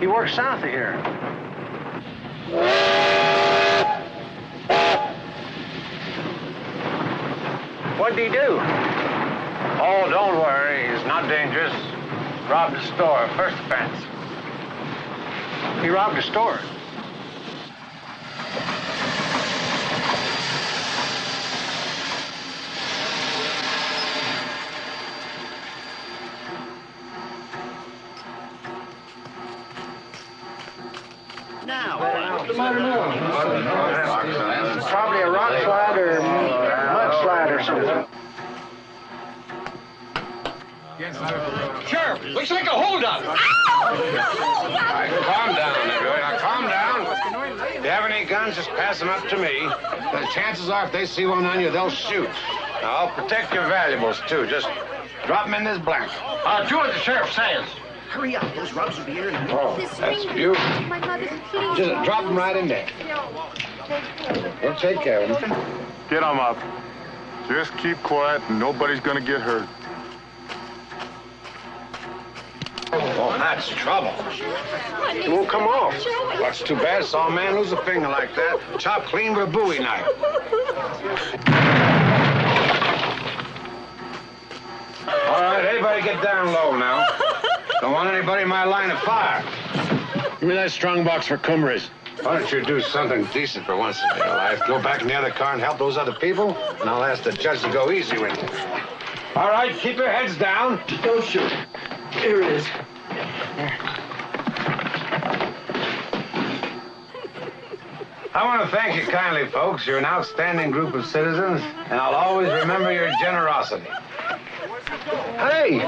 He works south of here. What'd he do? Oh, don't worry. He's not dangerous. Robbed a store. First offense. He robbed a store. What's the matter now? Probably a rock slide or mudslide or something. Sheriff, looks like a holdup. Calm down, everybody. Now, calm down. If you have any guns, just pass them up to me. The chances are, if they see one on you, they'll shoot. Now, I'll protect your valuables, too. Just drop them in this blanket. Do what the sheriff says. Hurry up, those rugs will be here in a minute. Oh, that's beautiful. My mother's please. Just drop them right in there. We'll take care of them. Get them up. Just keep quiet and nobody's gonna get hurt. Oh, that's trouble. It won't come off. Well, it's too bad. Saw a man lose a finger like that. Chopped clean with a Bowie knife. All right, everybody get down low now. Don't want anybody in my line of fire. Give me that strong box for Cumries. Why don't you do something decent for once in your life? Go back in the other car and help those other people, and I'll ask the judge to go easy with you. All right, keep your heads down. Don't shoot. Here it is. I want to thank you kindly, folks. You're an outstanding group of citizens, and I'll always remember your generosity. Hey!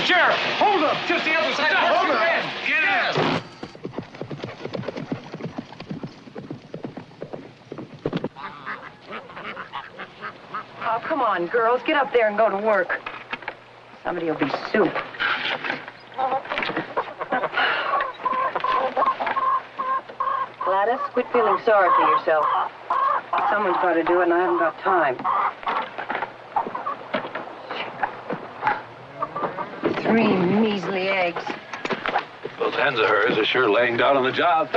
Sheriff, hold up! Just the other side. Hold up! Get in! Oh, come on, girls. Get up there and go to work. Somebody will be soup. Gladys, quit feeling sorry for yourself. Someone's got to do it, and I haven't got time. 3 measly eggs. Those hens of hers are sure laying down on the job.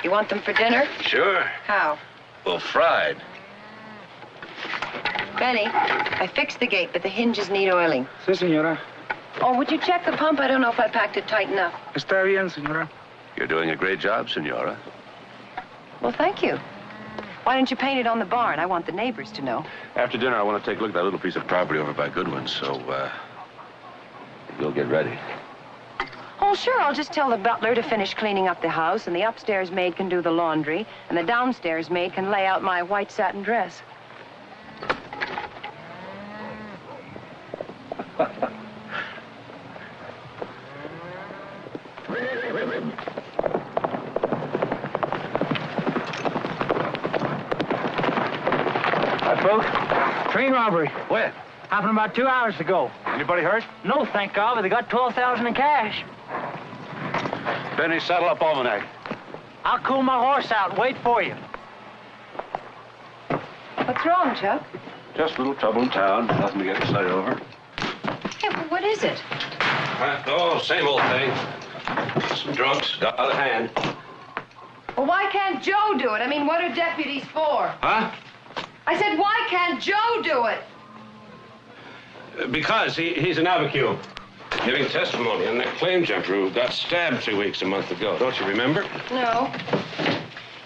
You want them for dinner? Sure. How? Well, fried. Benny, I fixed the gate, but the hinges need oiling. Sí, señora. Oh, would you check the pump? I don't know if I packed it tight enough. Está bien, señora. You're doing a great job, Senora. Well, thank you. Why don't you paint it on the barn? I want the neighbors to know. After dinner, I want to take a look at that little piece of property over by Goodwin, so, you'll get ready. Oh, sure. I'll just tell the butler to finish cleaning up the house, and the upstairs maid can do the laundry, and the downstairs maid can lay out my white satin dress. folks. Train robbery. Where? Happened about 2 hours ago. Anybody hurt? No, thank God, but they got 12,000 in cash. Benny, saddle up Almanac. I'll cool my horse out and wait for you. What's wrong, Chuck? Just a little trouble in town. Nothing to get excited over. Hey, what is it? Oh, same old thing. Some drunks got out of hand. Well, why can't Joe do it? I mean, what are deputies for? Huh? I said, why can't Joe do it? Because he's an Abiquiu. Giving testimony on that claim jumper who got stabbed a month ago. Don't you remember? No.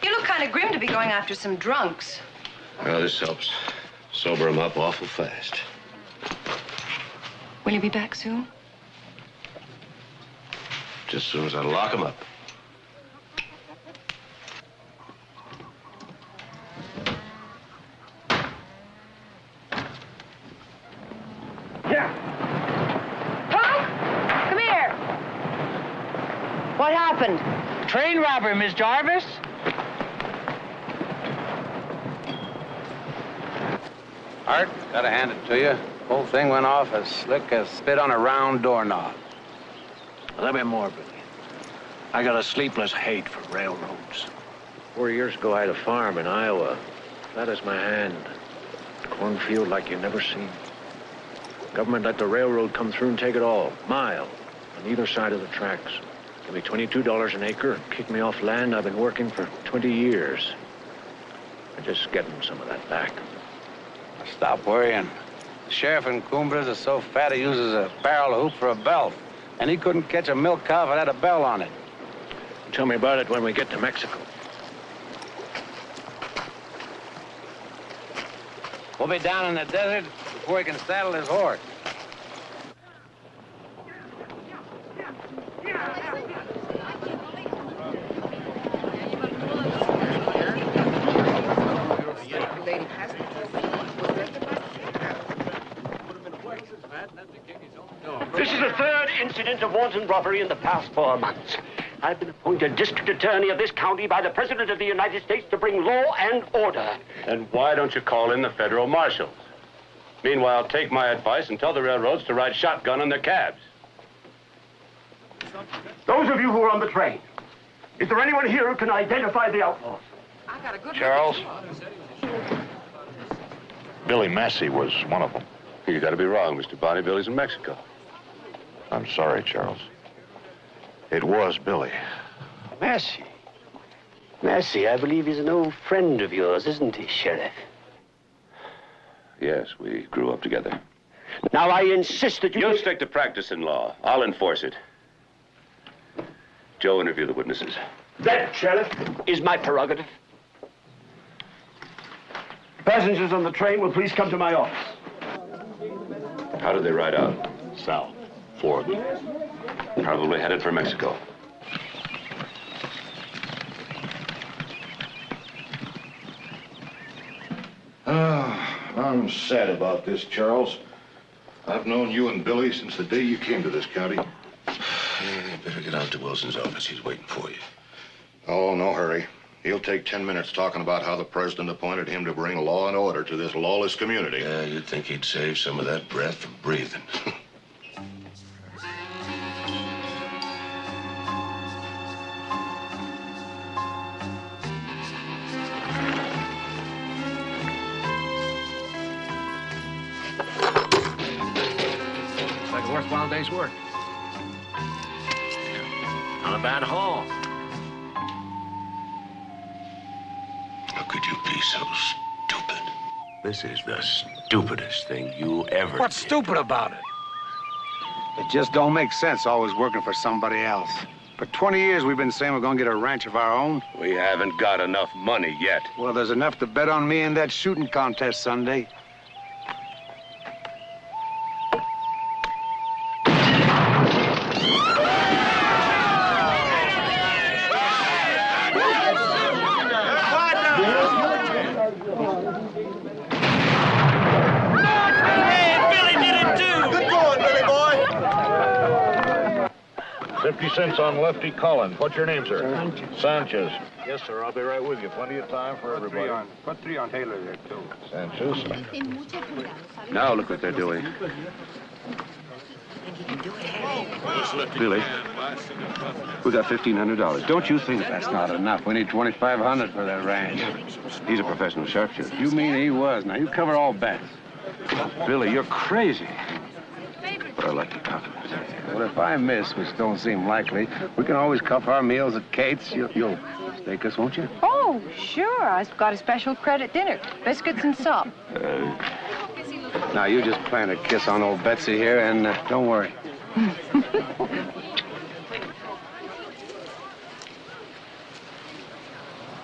You look kind of grim to be going after some drunks. Well, this helps sober him up awful fast. Will you be back soon? Just as soon as I lock him up. Come here. What happened? Train robbery, Miss Jarvis. Art, gotta hand it to you. Whole thing went off as slick as spit on a round doorknob. A little bit more, Billy. I got a sleepless hate for railroads. 4 years ago, I had a farm in Iowa. Flat as my hand. Cornfield like you never seen. Government let the railroad come through and take it all. Mile on either side of the tracks. Give me $22 an acre and kick me off land I've been working for 20 years. I'm just getting some of that back. Stop worrying. The sheriff in Cumbres is so fat he uses a barrel hoop for a belt. And he couldn't catch a milk cow if it had a bell on it. Tell me about it when we get to Mexico. We'll be down in the desert before he can saddle his horse. This is the third incident of wanton robbery in the past 4 months. I've been appointed district attorney of this county by the President of the United States to bring law and order. And why don't you call in the federal marshals? Meanwhile, take my advice and tell the railroads to ride shotgun on their cabs. Those of you who are on the train, is there anyone here who can identify the outlaws? I got a good Charles? Billy Massey was one of them. You gotta be wrong, Mr. Bonnie. Billy's in Mexico. I'm sorry, Charles. It was Billy. Massey. Massey, I believe he's an old friend of yours, isn't he, Sheriff? Yes, we grew up together. Now, I insist that You stick to practicing law. I'll enforce it. Joe, interview the witnesses. That, Sheriff, is my prerogative. Passengers on the train will please come to my office. How did they ride out? South. 4 of them. Probably headed for Mexico. I'm sad about this, Charles. I've known you and Billy since the day you came to this county. You better get out to Wilson's office. He's waiting for you. Oh, no hurry. He'll take 10 minutes talking about how the president appointed him to bring law and order to this lawless community. Yeah, you'd think he'd save some of that breath from breathing. It's like a worthwhile day's work. Not a bad haul. How could you be so stupid? This is the stupidest thing you ever What's did. stupid about it? It just don't make sense always working for somebody else. For 20 years, we've been saying we're gonna get a ranch of our own. We haven't got enough money yet. Well, there's enough to bet on me in that shooting contest Sunday. 50 cents on Lefty Collins. What's your name, sir? Sanchez. Yes, sir. I'll be right with you. Plenty of time for everybody. Put 3 on Taylor there, too. Sanchez. Now look what they're doing. Billy, we got $1,500. Don't you think That's not enough. We need $2,500 for that ranch. he's a professional sharpshooter? You mean he was? Now, you cover all bets. Billy, you're crazy. But I like your confidence. Well, if I miss, which don't seem likely, we can always cuff our meals at Kate's. You'll stake us, won't you? Oh, sure. I've got a special credit dinner. Biscuits and salt. Now, you just plant a kiss on old Betsy here, and don't worry.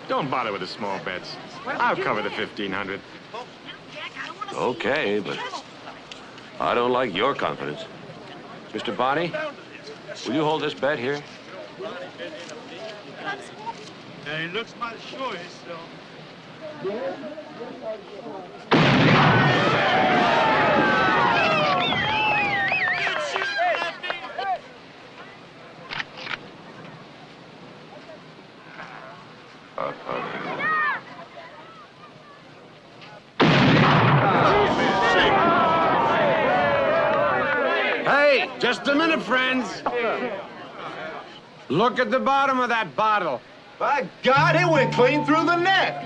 Don't bother with the small bets. I'll cover the 1,500. Okay, but I don't like your confidence. Mr. Bonney, will you hold this bet here? He looks my choice, so. Hey, just a minute, friends. Look at the bottom of that bottle. By God, it went clean through the net.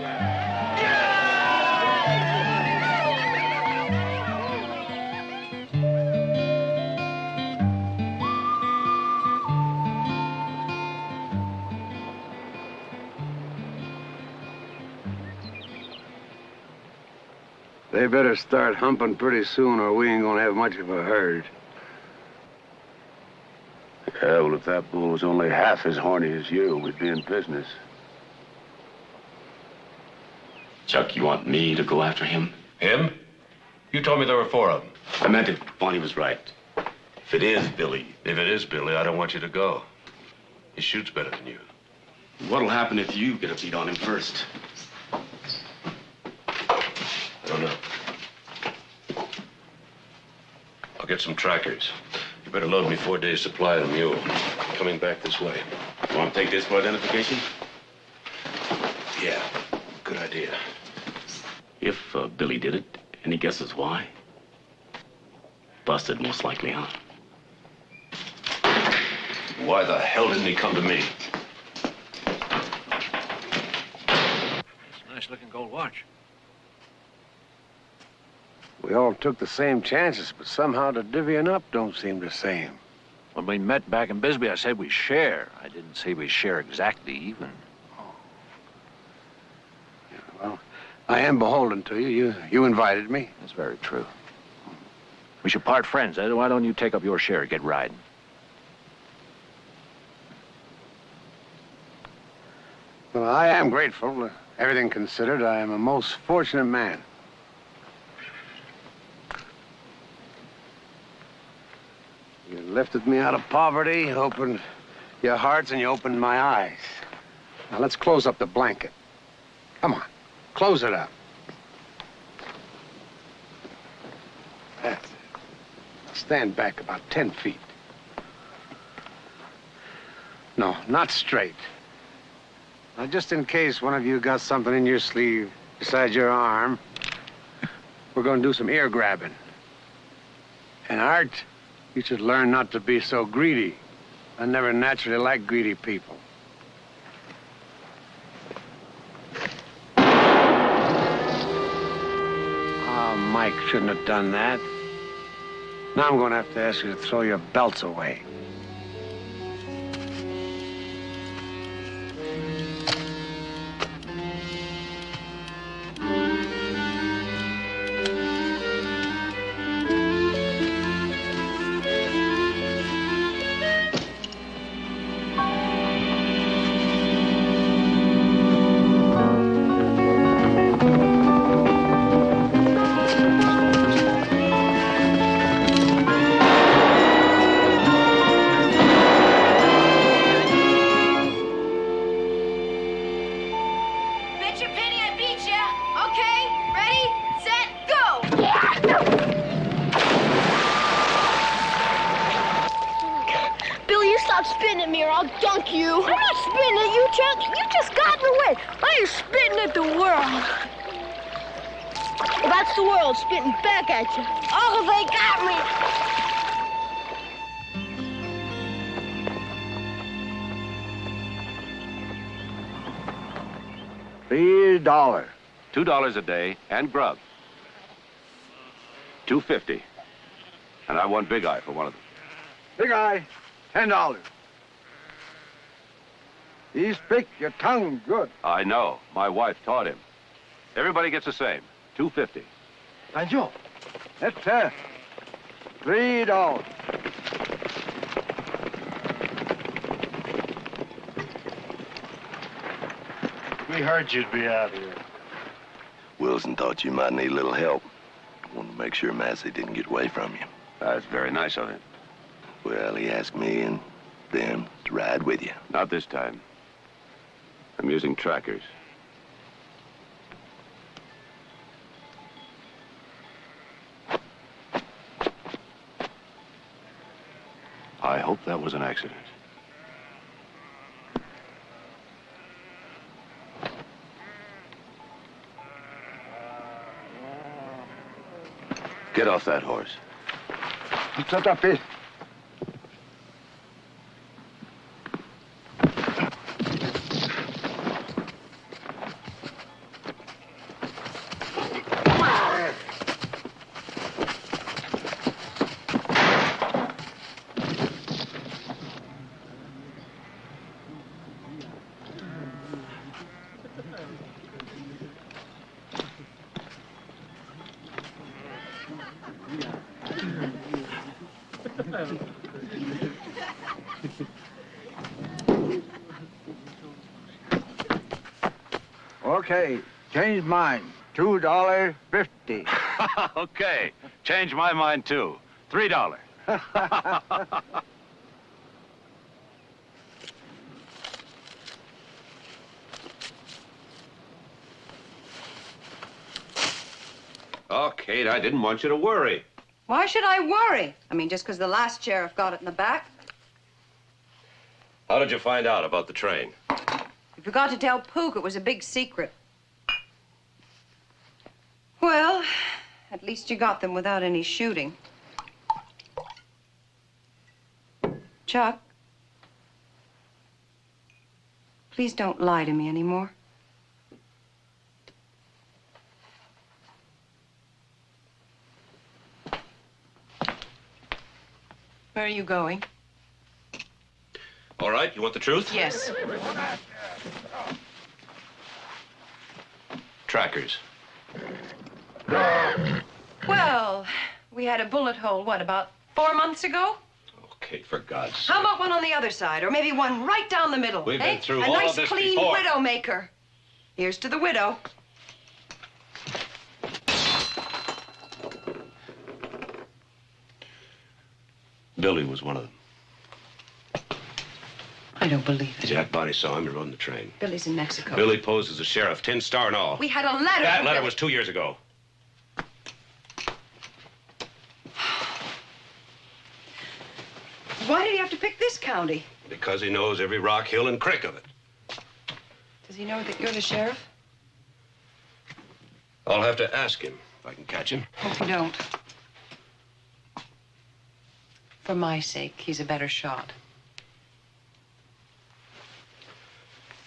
They better start humping pretty soon, or we ain't gonna have much of a herd. Yeah, well, if that bull was only half as horny as you, we'd be in business. Chuck, you want me to go after him? Him? You told me there were 4 of them. I meant it. Bonnie was right. If it is Billy, If it is Billy, I don't want you to go. He shoots better than you. what'll happen if you get a beat on him first? I don't know. I'll get some trackers. You better load me 4 days' supply of the mule. Coming back this way. You want to take this for identification? Yeah, good idea. If Billy did it, any guesses why? Busted, most likely, huh? Why the hell didn't he come to me? It's a nice-looking gold watch. We all took the same chances, but somehow the divvying up don't seem the same. When we met back in Bisbee, I said we share. I didn't say we share exactly even. Well, I am beholden to you. You invited me. That's very true. We should part friends. Why don't you take up your share and get riding? Well, I am grateful. Everything considered, I am a most fortunate man. You lifted me out of poverty, opened your hearts, and you opened my eyes. Now, let's close up the blanket. Come on, close it up. That's it. Stand back about 10 feet. No, not straight. Now, just in case one of you got something in your sleeve beside your arm, we're going to do some ear grabbing. And Art, you should learn not to be so greedy. I never naturally liked greedy people. Oh, Mike shouldn't have done that. Now I'm going to have to ask you to throw your belts away. stop spitting at me or I'll dunk you. I'm not spitting at you, Chuck. You just got in the way. I ain't spitting at the world. Well, that's the world spitting back at you. Oh, they got me. $3. $2 a day and grub. $2.50. And I want Big Eye for one of them. Big Eye, $10. He speak your tongue good. I know. My wife taught him. Everybody gets the same. $2.50. Thank you. That's $3. We heard you'd be out here. Wilson thought you might need a little help. Wanted to make sure Massey didn't get away from you. That's very nice of him. Well, he asked me and them to ride with you. Not this time. I'm using trackers. I hope that was an accident. Get off that horse. Shut up, Pete. Okay, change mine. $2.50. Okay, change my mind too. $3. Oh, Kate, I didn't want you to worry. Why should I worry? I mean, just because the last sheriff got it in the back? How did you find out about the train? You forgot to tell Pook it was a big secret. Well, at least you got them without any shooting. Chuck, please don't lie to me anymore. Where are you going? All right, you want the truth? Yes. Trackers. Well, we had a bullet hole, what, about 4 months ago? Oh, Kate, for God's sake. How about one on the other side, or maybe one right down the middle? We've been through a all nice, of this clean before. widow maker. Here's to the widow. Billy was one of them. I don't believe it. Jack Body saw him. He rode the train. Billy's in Mexico. Billy posed as a sheriff, tin star and all. We had a letter. That from letter Billy. was 2 years ago. Why did he have to pick this county? Because he knows every rock, hill, and creek of it. Does he know that you're the sheriff? I'll have to ask him if I can catch him. Hope you don't. For my sake, he's a better shot.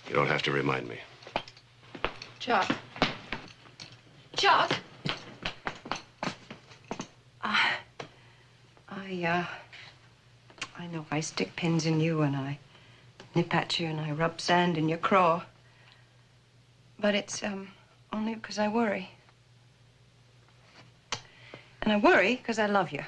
You don't have to remind me. Chuck. Chuck! I know I stick pins in you and I nip at you and I rub sand in your craw. But it's, only because I worry. And I worry because I love you.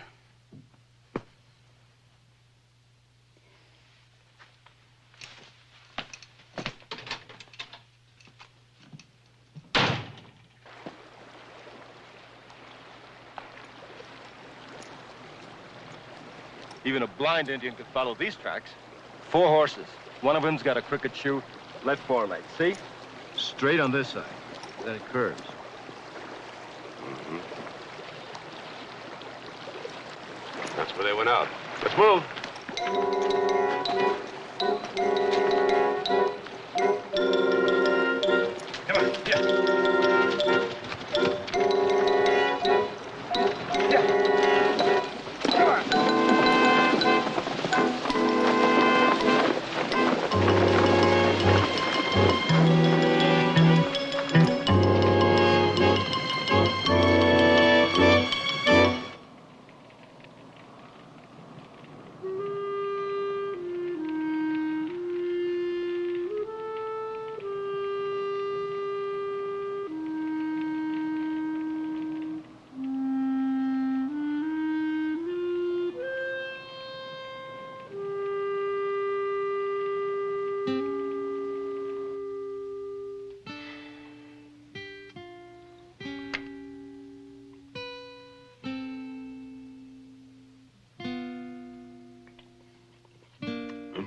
Even a blind Indian could follow these tracks. 4 horses. One of them's got a crooked shoe, left forelegs. See? Straight on this side. Then it curves. Mm-hmm. That's where they went out. Let's move.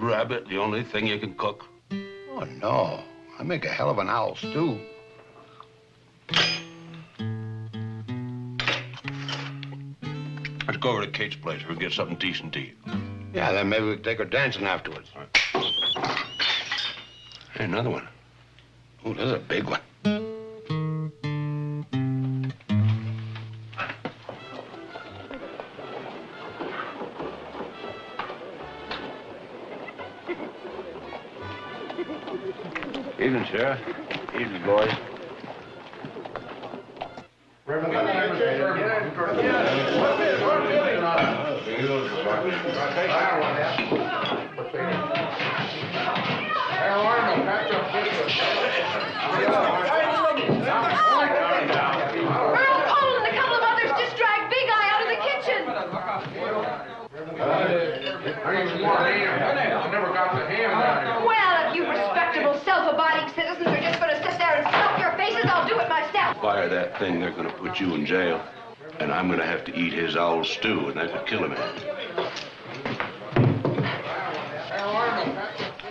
Rabbit, the only thing you can cook? Oh, no. I make a hell of an owl stew. Let's go over to Kate's place. We'll get something decent to eat. Yeah, then maybe we can take her dancing afterwards. Hey, another one. Oh, this is a big one. Evening, Sheriff. Evening, boys. Well, if you respectable, self-abiding citizens are just going to sit there and stuff your faces, I'll do it myself. Fire that thing, they're gonna put you in jail. And I'm gonna have to eat his owl stew, and that could kill him.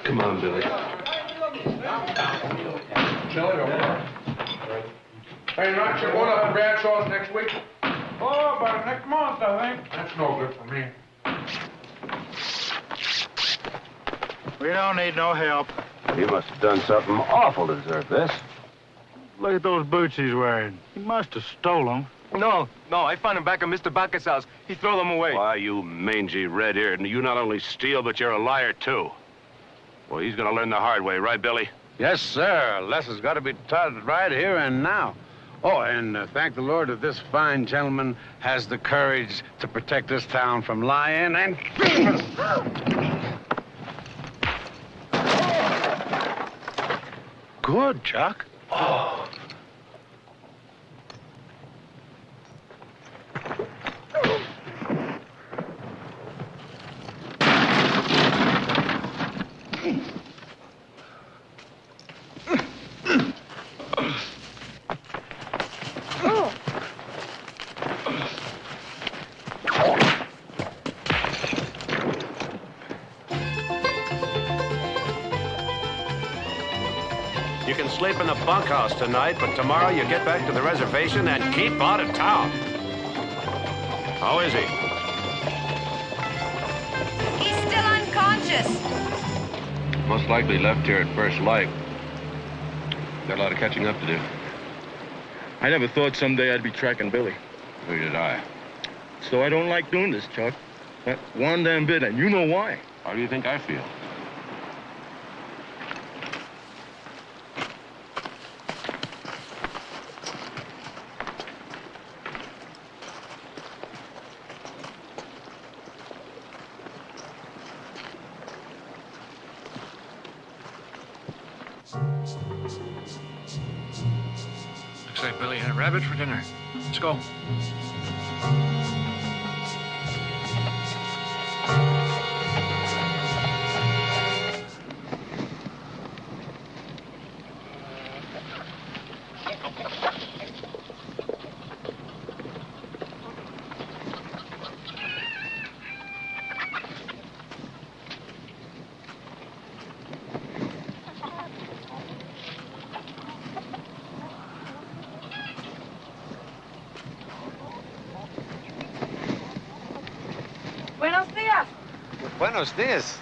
Come on, Billy. Hey, not you going up to Bradshaw's next week? Oh, about next month, I think. That's no good for me. We don't need no help. He must have done something awful to deserve this. Look at those boots he's wearing. He must have stole them. No, I found him back at Mr. Bacchus' house. He threw them away. Why, you mangy red-eared, and you not only steal, but you're a liar, too. Well, he's gonna learn the hard way, right, Billy? Yes, sir. Lesson's got to be taught right here and now. Oh, and thank the Lord that this fine gentleman has the courage to protect this town from lying and thieving. Good, Chuck. Oh. You can sleep in the bunkhouse tonight, but tomorrow you get back to the reservation and keep out of town. How is he? He's still unconscious. Most likely left here at first light. Got a lot of catching up to do. I never thought someday I'd be tracking Billy. Neither did I. So I don't like doing this, Chuck. Not one damn bit, and you know why. How do you think I feel? Looks like Billy had a rabbit for dinner. Let's go. Buenos días. Buenos dias.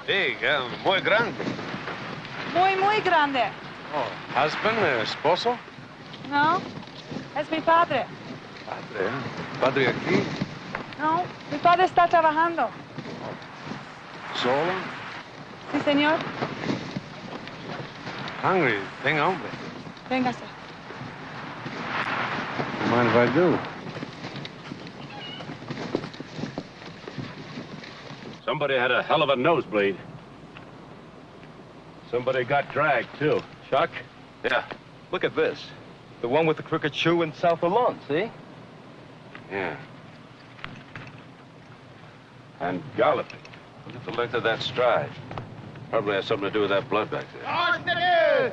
Big, muy grande. Muy grande. Oh, husband, esposo? No, es mi padre. Padre, padre aquí. No, mi padre está trabajando. Solo? Sí, señor. Hungry, tenga hambre. Véngase. Mind if I do? Somebody had a hell of a nosebleed. Somebody got dragged, too. Chuck, Yeah. look at this. The one with the crooked shoe in south of lawn, see? Yeah. And galloping. Look at the length of that stride. Probably has something to do with that blood back there.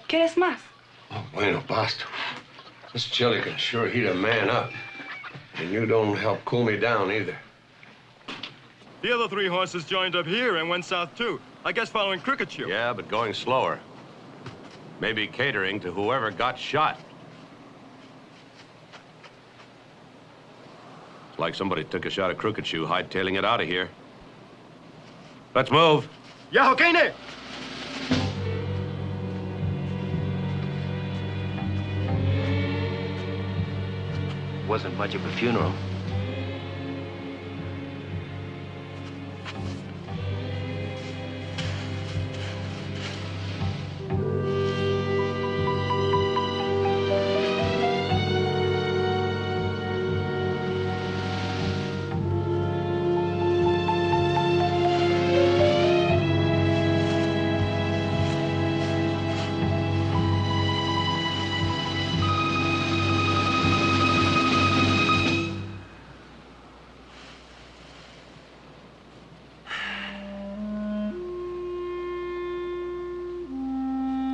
¿Quieres más? Oh, bueno, basta. This chili can sure heat a man up. And you don't help cool me down either. The other 3 horses joined up here and went south, too. I guess following Cricket Shoe. Yeah, but going slower. Maybe catering to whoever got shot. It's like somebody took a shot at Crooked Shoe, hightailing it out of here. Let's move. Yeah, okay, Nick. Wasn't much of a funeral.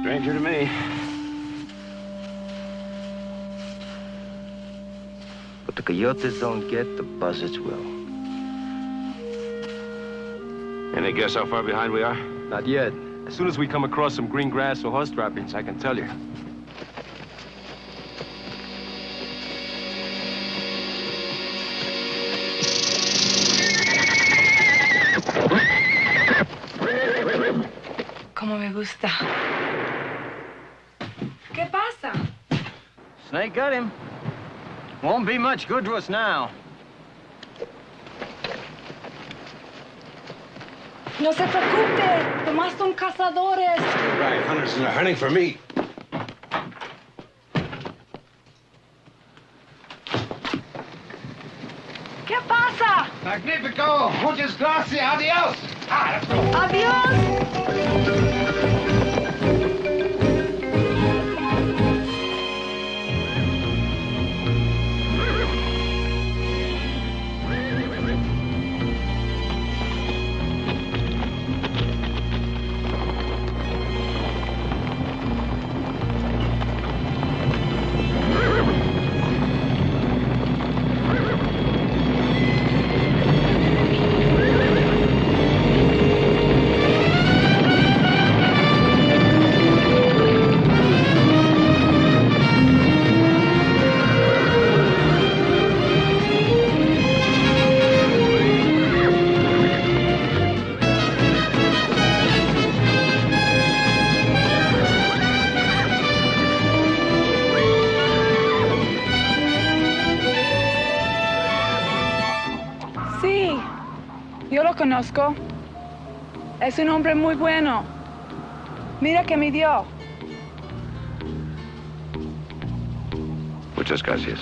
Stranger to me. What the coyotes don't get, the buzzards will. Any guess how far behind we are? Not yet. As soon as we come across some green grass or horse droppings, I can tell you. Como me gusta. ¿Qué pasa? Snake got him. Won't be much good to us now. No se preocupe. Tomás son cazadores. Right, hunters are hunting for me. ¿Qué pasa? Magnifico! Muchas gracias! Adios! Adiós. Sí, yo lo conozco. Es un hombre muy bueno. Mira que me dio. Muchas gracias.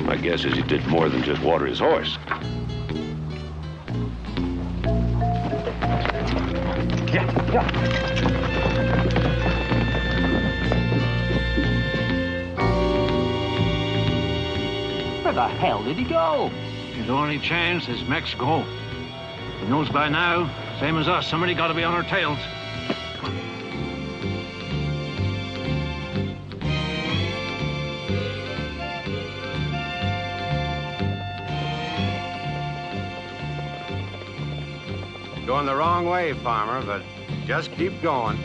My guess is he did more than just water his horse. Where the hell did he go? His only chance is Mexico. He knows by now, same as us, somebody got to be on our tails. Going the wrong way, farmer, but just keep going.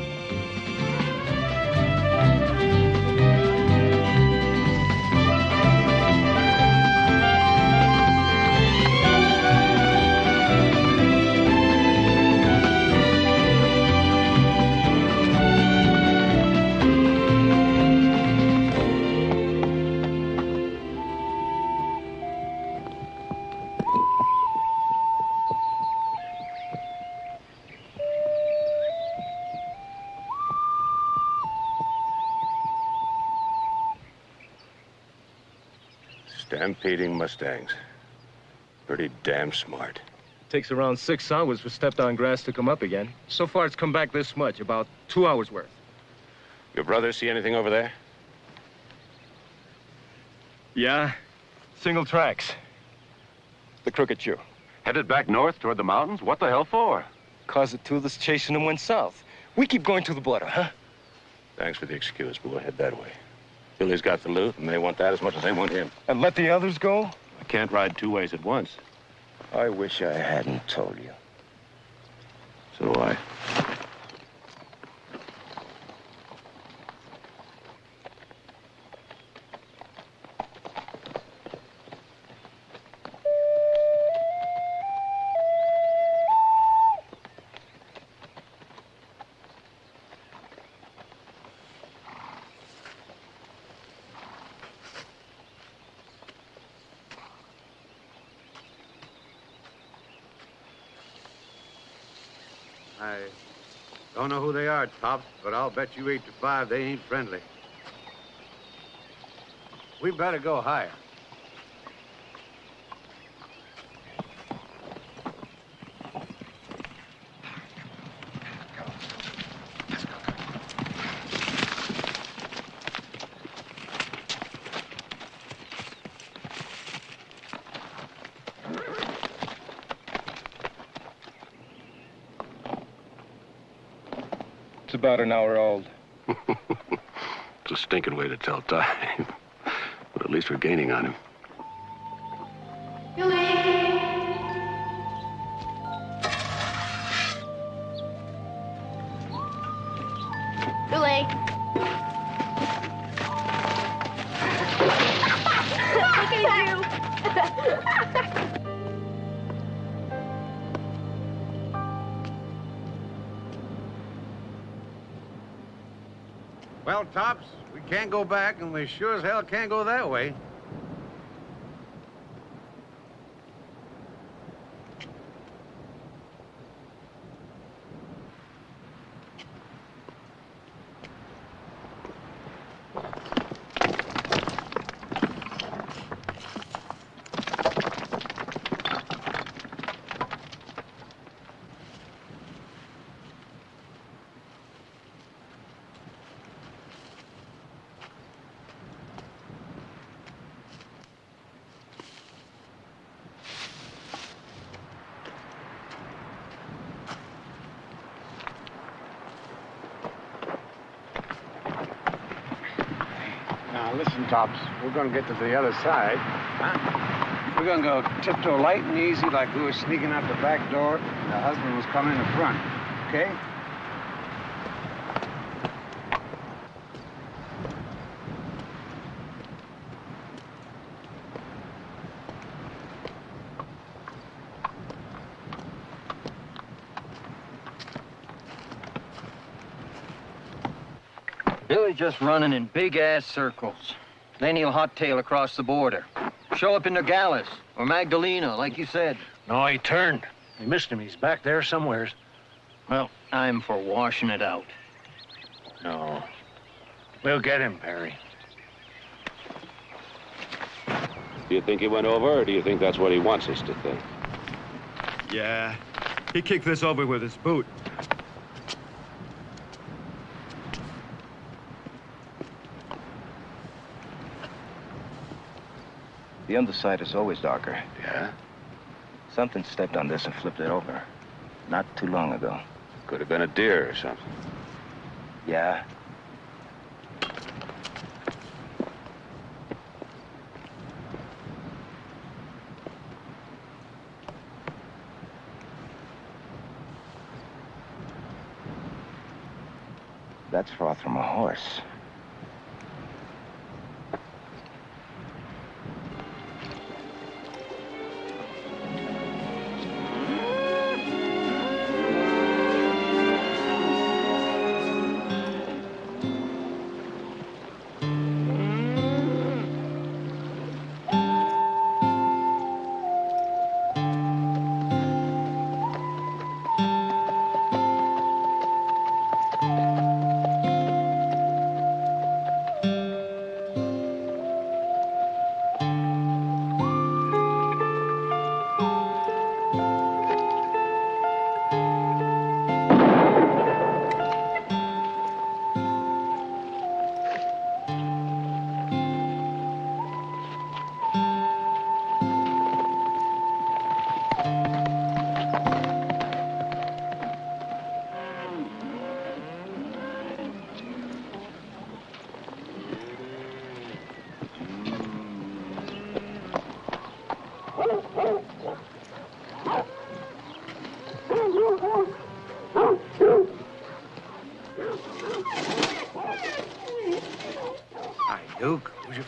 Stampeding Mustangs. Pretty damn smart. Takes around 6 hours for stepped-on grass to come up again. So far, it's come back this much, about 2 hours worth. Your brother see anything over there? Yeah, single tracks. The Crooked Shoe. Headed back north toward the mountains? What the hell for? Cause the two that's chasing him went south. We keep going to the border, huh? Thanks for the excuse, but we'll head that way. Billy's got the loot, and they want that as much as they want him. And let the others go? I can't ride 2 ways at once. I wish I hadn't told you. So do I. I don't know who they are, Tops, but I'll bet you 8 to 5 they ain't friendly. We better go higher. It's about an hour old. It's a stinking way to tell time. But at least we're gaining on him. Billy. Look at you. Well, Tops, we can't go back, and we sure as hell can't go that way. Now, listen, Tops, we're gonna get to the other side, huh? We're gonna go tiptoe light and easy like we were sneaking out the back door and the husband was coming in the front, okay? Billy just running in big-ass circles. Then he'll hot-tail across the border. Show up in Nogales or Magdalena, like you said. No, he turned. We missed him. He's back there somewheres. Well, I'm for washing it out. No. We'll get him, Perry. Do you think he went over, or do you think that's what he wants us to think? Yeah. He kicked this over with his boot. The underside is always darker. Yeah? Something stepped on this and flipped it over. Not too long ago. Could have been a deer or something. Yeah. That's froth from a horse.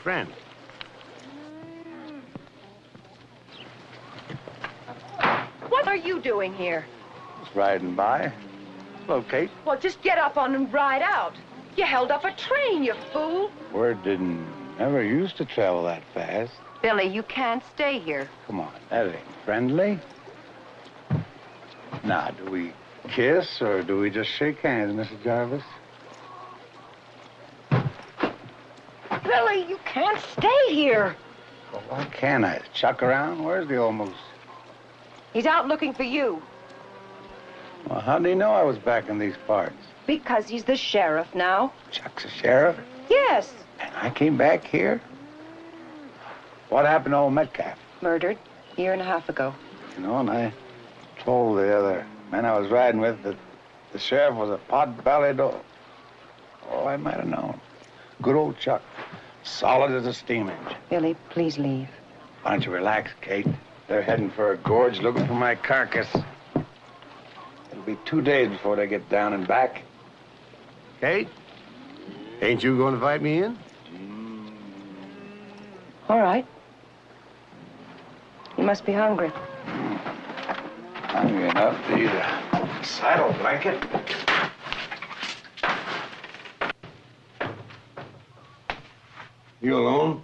friend. What are you doing here? Just riding by. Hello, Kate. Well, just get up on and ride out. You held up a train, you fool. Word never used to travel that fast. Billy, you can't stay here. Come on, that ain't friendly. Now, do we kiss or do we just shake hands, Mrs. Jarvis? Billy, you can't stay here. Well, why can't I? Is Chuck around? Where's the old moose? He's out looking for you. Well, how'd he know I was back in these parts? Because he's the sheriff now. Chuck's a sheriff? Yes. And I came back here? What happened to old Metcalf? Murdered a year and a half ago. You know, and I told the other men I was riding with that the sheriff was a pot-bellied old... Oh, I might have known. Good old Chuck. Solid as a steam engine. Billy, please leave. Why don't you relax, Kate? They're heading for a gorge looking for my carcass. It'll be 2 days before they get down and back. Kate? Ain't you going to invite me in? All right. You must be hungry. Hungry enough to eat a saddle blanket. You alone?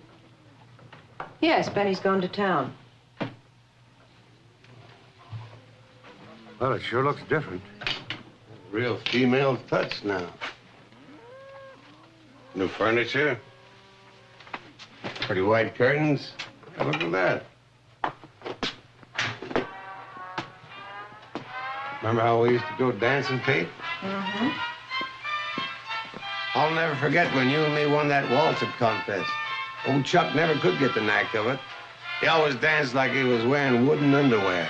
Yes, Benny's gone to town. Well, it sure looks different. Real female touch now. New furniture. Pretty white curtains. Hey, look at that. Remember how we used to go dancing, Kate? Mm-hmm. I'll never forget when you and me won that waltzing contest. Old Chuck never could get the knack of it. He always danced like he was wearing wooden underwear.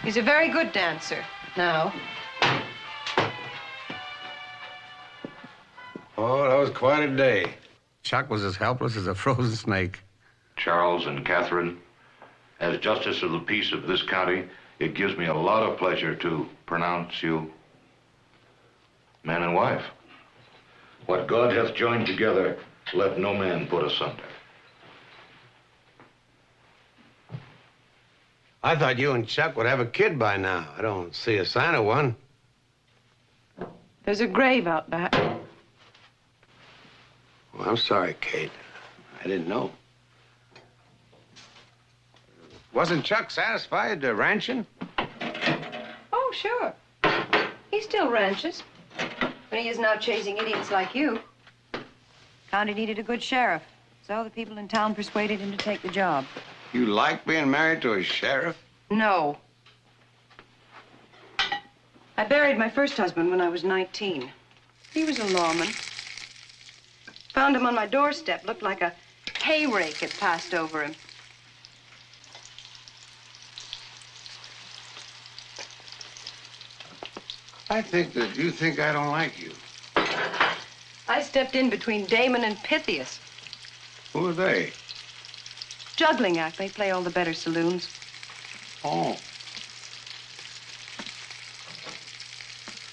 He's a very good dancer now. Oh, that was quite a day. Chuck was as helpless as a frozen snake. Charles and Catherine, as Justice of the Peace of this county, it gives me a lot of pleasure to pronounce you man and wife. What God hath joined together, let no man put asunder. I thought you and Chuck would have a kid by now. I don't see a sign of one. There's a grave out back. Well, I'm sorry, Kate. I didn't know. Wasn't Chuck satisfied ranching? Oh, sure. He still ranches. But he isn't out chasing idiots like you. County needed a good sheriff. So the people in town persuaded him to take the job. You like being married to a sheriff? No. I buried my first husband when I was 19. He was a lawman. Found him on my doorstep. Looked like a hay rake had passed over him. I think that you think I don't like you. I stepped in between Damon and Pythias. Who are they? Juggling act. They play all the better saloons. Oh.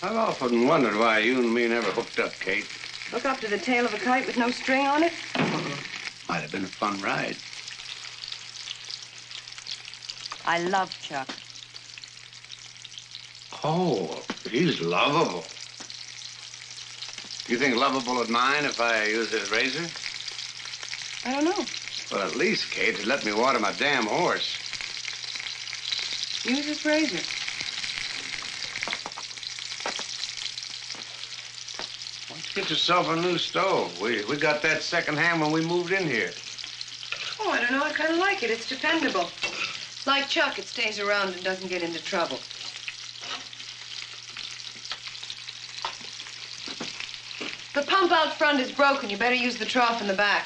I've often wondered why you and me never hooked up, Kate. Look up to the tail of a kite with no string on it? Might have been a fun ride. I love Chuck. Oh, he's lovable. You think lovable would mind if I use his razor? I don't know. Well, at least, Kate, he'd let me water my damn horse. Use his razor. Why don't you get yourself a new stove? We got that secondhand when we moved in here. Oh, I don't know. I kind of like it. It's dependable. Like Chuck, it stays around and doesn't get into trouble. The pump out front is broken. You better use the trough in the back.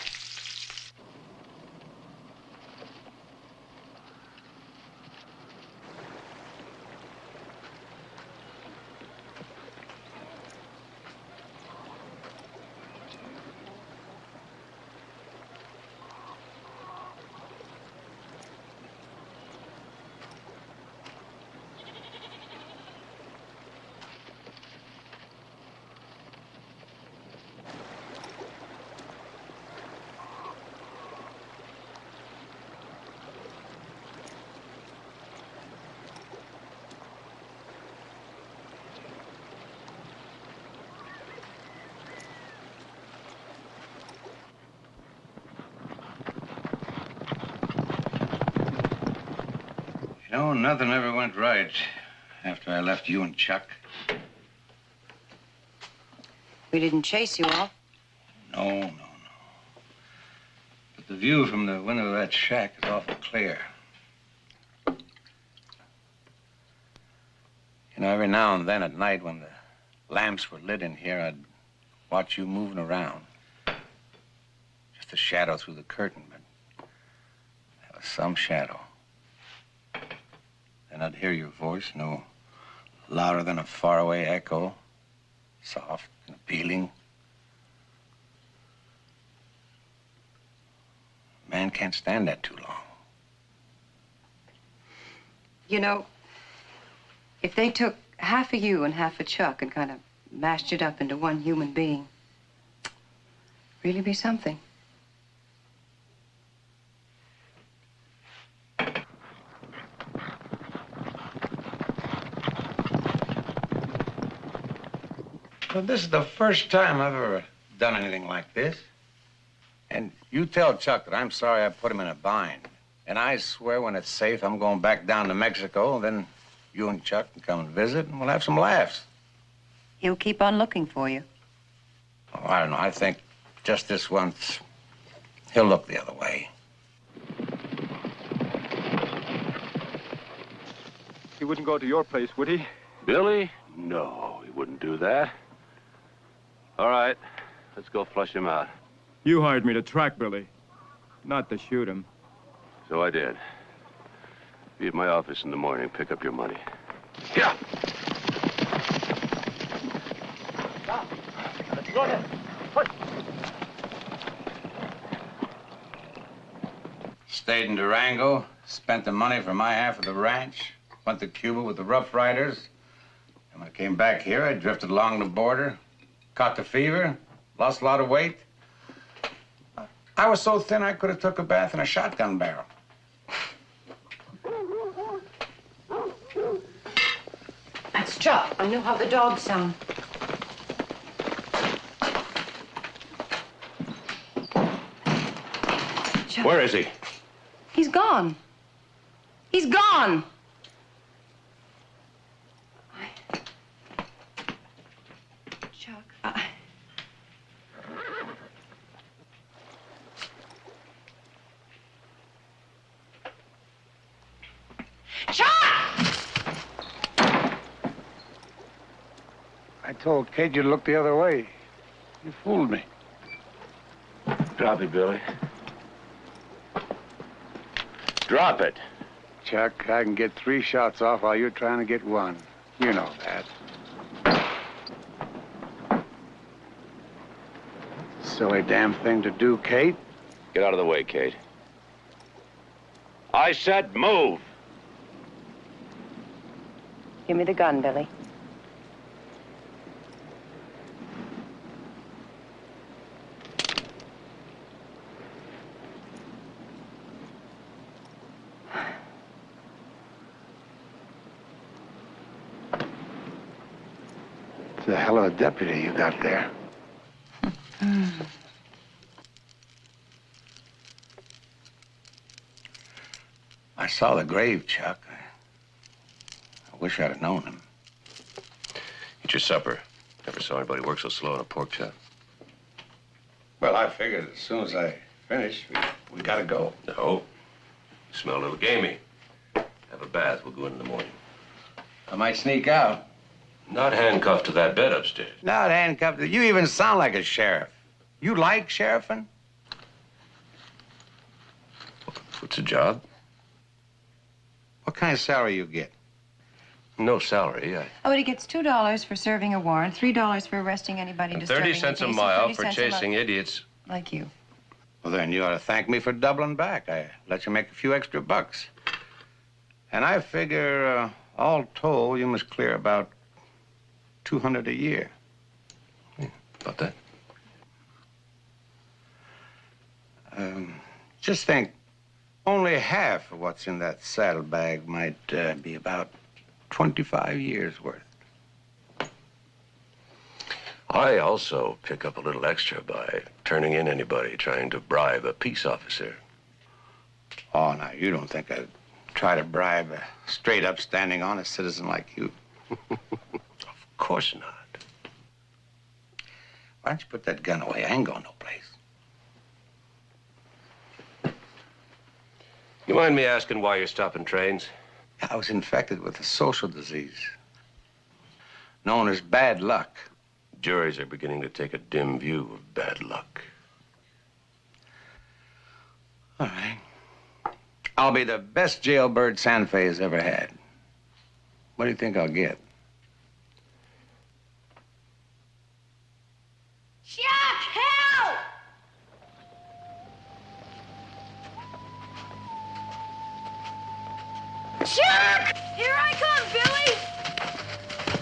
No, nothing ever went right after I left you and Chuck. We didn't chase you off. No. But the view from the window of that shack is awful clear. You know, every now and then at night when the lamps were lit in here, I'd watch you moving around. Just a shadow through the curtain, but that was some shadow. Then I'd hear your voice, no louder than a faraway echo, soft and appealing. Man can't stand that too long. You know, if they took half of you and half of Chuck and kind of mashed it up into one human being, really be something. Well, this is the first time I've ever done anything like this. And you tell Chuck that I'm sorry I put him in a bind. And I swear when it's safe, I'm going back down to Mexico. Then you and Chuck can come and visit, and we'll have some laughs. He'll keep on looking for you. Oh, I don't know. I think just this once, he'll look the other way. He wouldn't go to your place, would he? Billy? No, he wouldn't do that. All right, let's go flush him out. You hired me to track Billy, not to shoot him. So I did. Be at my office in the morning, pick up your money. Yeah. Go ahead. Push. Stayed in Durango, spent the money for my half of the ranch, went to Cuba with the Rough Riders. And when I came back here, I drifted along the border, caught the fever, lost a lot of weight. I was so thin I could have took a bath in a shotgun barrel. That's Chuck. I know how the dogs sound. Chuck. Where is he? He's gone. He's gone. Chuck, I told Kate you'd look the other way. You fooled me. Drop it, Billy. Drop it. Chuck, I can get 3 shots off while you're trying to get 1. You know that. Silly damn thing to do, Kate. Get out of the way, Kate. I said move. give me the gun, Billy. It's a hell of a deputy you got there. I saw the grave, Chuck. I wish I'd have known him. Eat your supper. Never saw anybody work so slow on a pork chop. Well, I figured as soon as I finish, we gotta go. No. You smell a little gamey. Have a bath. We'll go in the morning. I might sneak out. Not handcuffed to that bed upstairs. Not handcuffed. You even sound like a sheriff. You like sheriffing? What's the job? What kind of salary you get? No salary. Oh, but he gets $2 for serving a warrant, $3 for arresting anybody And disturbing 30 cents the a peace, mile and 30 for cents a chasing month. idiots. Like you. Well, then you ought to thank me for doubling back. I let you make a few extra bucks. And I figure, all told, you must clear about $200 a year. Yeah, about that. Just think, only half of what's in that saddlebag might be about 25 years worth. I also pick up a little extra by turning in anybody trying to bribe a peace officer. Oh, now, you don't think I'd try to bribe a straight, upstanding, honest citizen like you. Of course not. Why don't you put that gun away? I ain't going no place. You mind me asking why you're stopping trains? I was infected with a social disease known as bad luck. Juries are beginning to take a dim view of bad luck. All right. I'll be the best jailbird Santa Fe has ever had. What do you think I'll get? Chuck, help! Chuck! Here I come, Billy!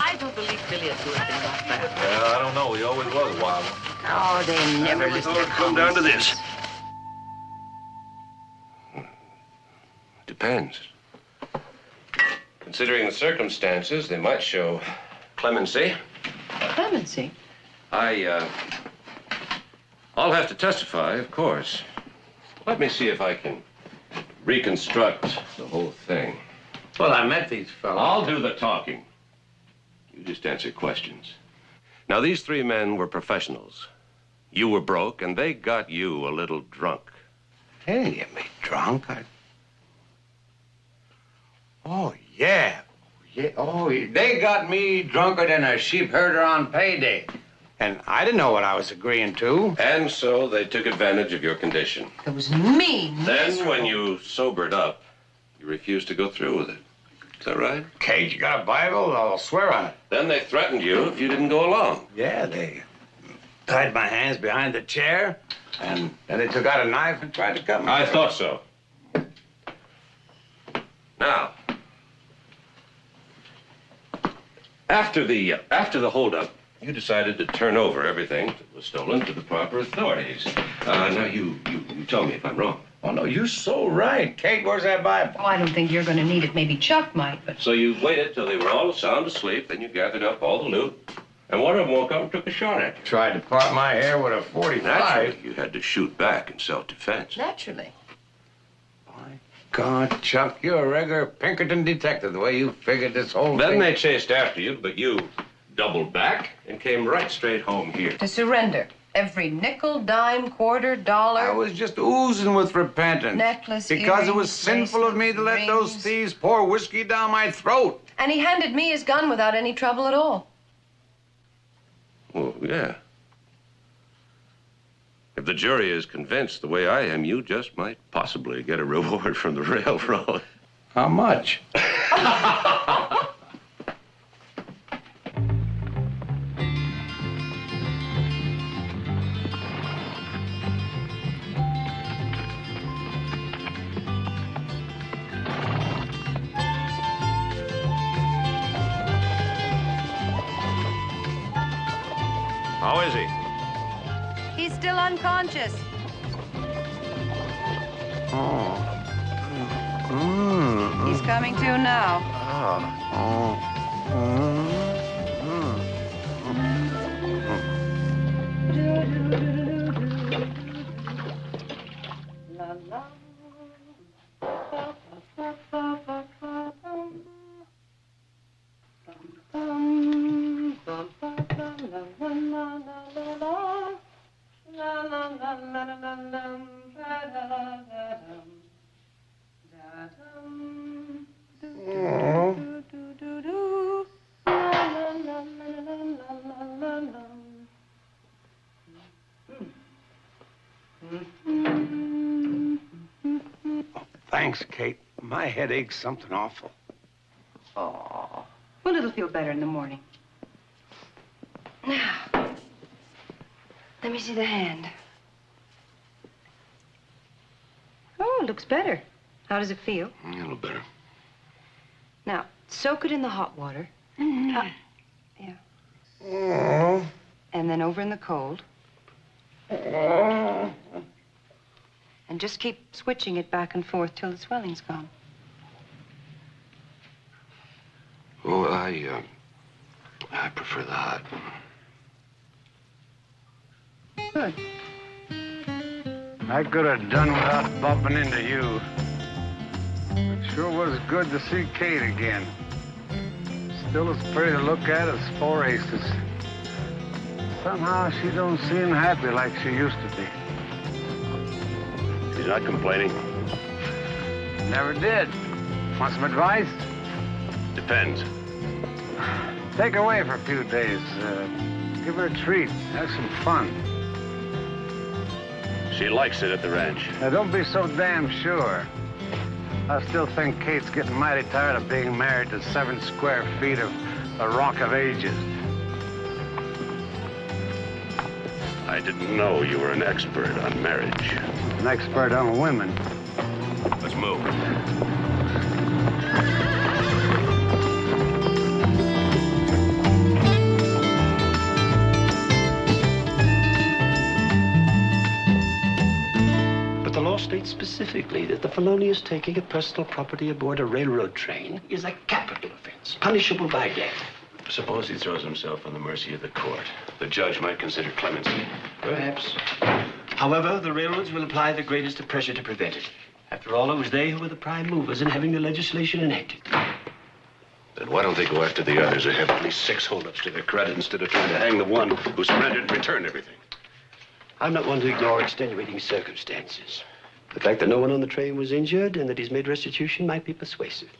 I don't believe Billy would do anything like that. Well, I don't know. He always was a wild one. Oh, they never listen to Come down to this. Depends. Considering the circumstances, they might show clemency. Clemency? I'll have to testify, of course. Let me see if I can reconstruct the whole thing. Well, I met these fellas. I'll do the talking. You just answer questions. Now, these three men were professionals. You were broke, and they got you a little drunk. They didn't get me drunk. Oh, yeah. They got me drunker than a sheep herder on payday. And I didn't know what I was agreeing to. And so they took advantage of your condition. It was mean. Then, when you sobered up, you refused to go through with it. Is that right? Kate, you got a Bible? I'll swear on it. Then they threatened you if you didn't go along. Yeah, they tied my hands behind the chair, and then they took out a knife and tried to cut me. I thought so. Now, after the holdup, you decided to turn over everything that was stolen to the proper authorities. Now, you tell me if I'm wrong. Oh, no, you're so right. Kate, where's that Bible? Oh, I don't think you're going to need it. Maybe Chuck might, but... So you waited till they were all sound asleep, then you gathered up all the loot, and one of them woke up and took a shot at you. Tried to part my hair with a 45. Naturally, you had to shoot back in self-defense. Naturally. God, Chuck, you're a regular Pinkerton detective, the way you figured this whole Then thing. they chased after you, but you doubled back and came right straight home here. To surrender. Every nickel, dime, quarter, dollar. I was just oozing with repentance. Necklace, because it was earrings, sinful of me to let those rings. thieves pour whiskey down my throat. And he handed me his gun without any trouble at all. Well, yeah. If the jury is convinced the way I am, you just might possibly get a reward from the railroad. How much? How is he? He's still unconscious. Oh. He's coming to now. Thanks, Kate. My head aches something awful. Oh. Well, it'll feel better in the morning. Now, let me see the hand. Oh, it looks better. How does it feel? A little better. Now, soak it in the hot water. Yeah. And then over in the cold. And just keep switching it back and forth till the swelling's gone. Oh, I prefer the hot. Good. I could have done without bumping into you. But Sure was good to see Kate again. Still as pretty to look at as 4 aces. Somehow she don't seem happy like she used to be. She's not complaining. Never did. Want some advice? Depends. Take her away for a few days. Give her a treat. Have some fun. She likes it at the ranch. Now, don't be so damn sure. I still think Kate's getting mighty tired of being married to 7 square feet of the Rock of Ages. I didn't know you were an expert on marriage. An expert on women. Let's move. The law states specifically that the felonious taking of personal property aboard a railroad train is a capital offense, punishable by death. Suppose he throws himself on the mercy of the court. The judge might consider clemency. Perhaps. However, the railroads will apply the greatest of pressure to prevent it. After all, it was they who were the prime movers in having the legislation enacted. Then why don't they go after the others who have at least 6 holdups to their credit instead of trying to hang the one who surrendered and returned everything? I'm not one to ignore extenuating circumstances. The fact that no one on the train was injured and that he's made restitution might be persuasive.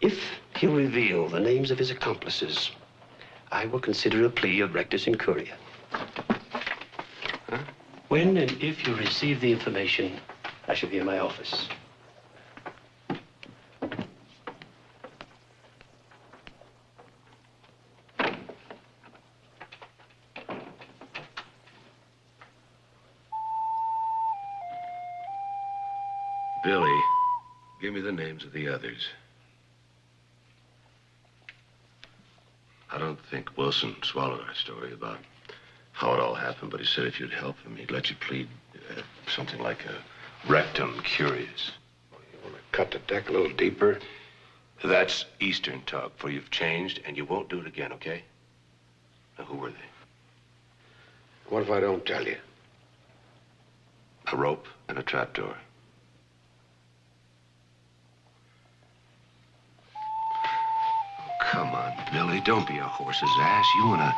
If he'll reveal the names of his accomplices, I will consider a plea of rectus incuria. Huh? When and if you receive the information, I shall be in my office. Billy, give me the names of the others. I don't think Wilson swallowed our story about how it all happened, but he said if you'd help him, he'd let you plead something like a rectum curious. You want to cut the deck a little deeper? That's Eastern talk, for you've changed, and you won't do it again, okay? Now, who were they? What if I don't tell you? A rope and a trapdoor. Come on, Billy, don't be a horse's ass. You want to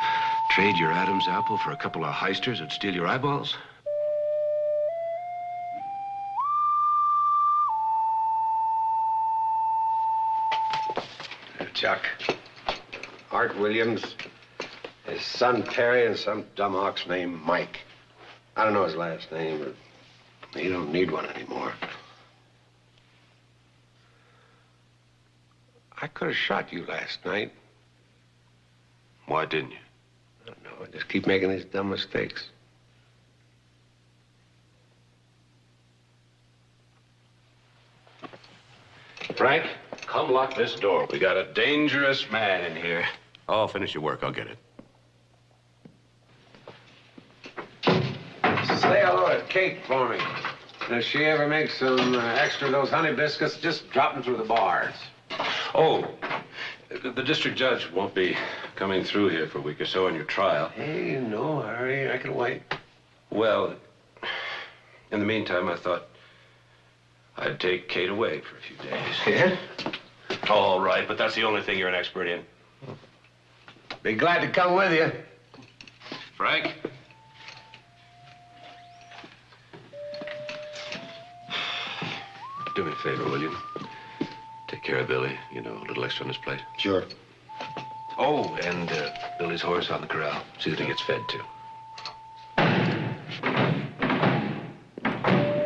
trade your Adam's apple for a couple of heisters that'd steal your eyeballs? Chuck. Art Williams, his son Perry, and some dumb ox named Mike. I don't know his last name, but he don't need one anymore. I could have shot you last night. Why didn't you? I don't know. I just keep making these dumb mistakes. Frank, come lock this door. We got a dangerous man in here. Oh, finish your work. I'll get it. Say hello to Kate for me. And if she ever makes some extra of those honey biscuits, just drop them through the bars. Oh, the district judge won't be coming through here for a week or so on your trial. Hey, no hurry. I can wait. Well, in the meantime, I thought I'd take Kate away for a few days. Yeah? All right, but that's the only thing you're an expert in. Be glad to come with you. Frank? Do me a favor, will you? Take care of Billy. You know, a little extra on his plate. Sure. Oh, and Billy's horse on the corral. See that he gets fed, too.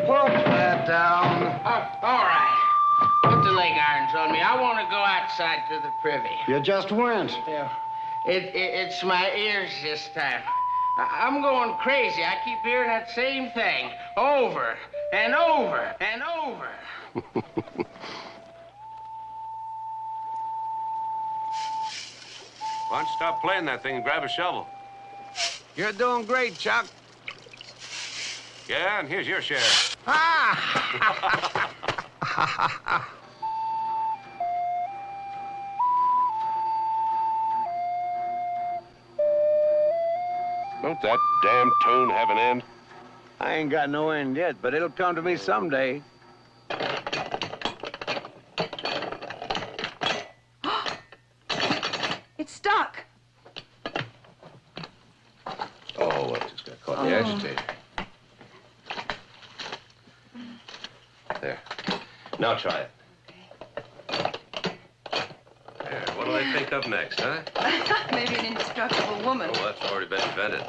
Put that down. All right. Put the leg irons on me. I want to go outside to the privy. You just went. Yeah. It's my ears this time. I'm going crazy. I keep hearing that same thing over and over and over. Why don't you stop playing that thing and grab a shovel? You're doing great, Chuck. Yeah, and here's your share. Ah! Don't that damn tune have an end? I ain't got no end yet, but it'll come to me someday. Now try it. There, what do I think of next, huh? Maybe an indestructible woman. Oh, that's already been invented.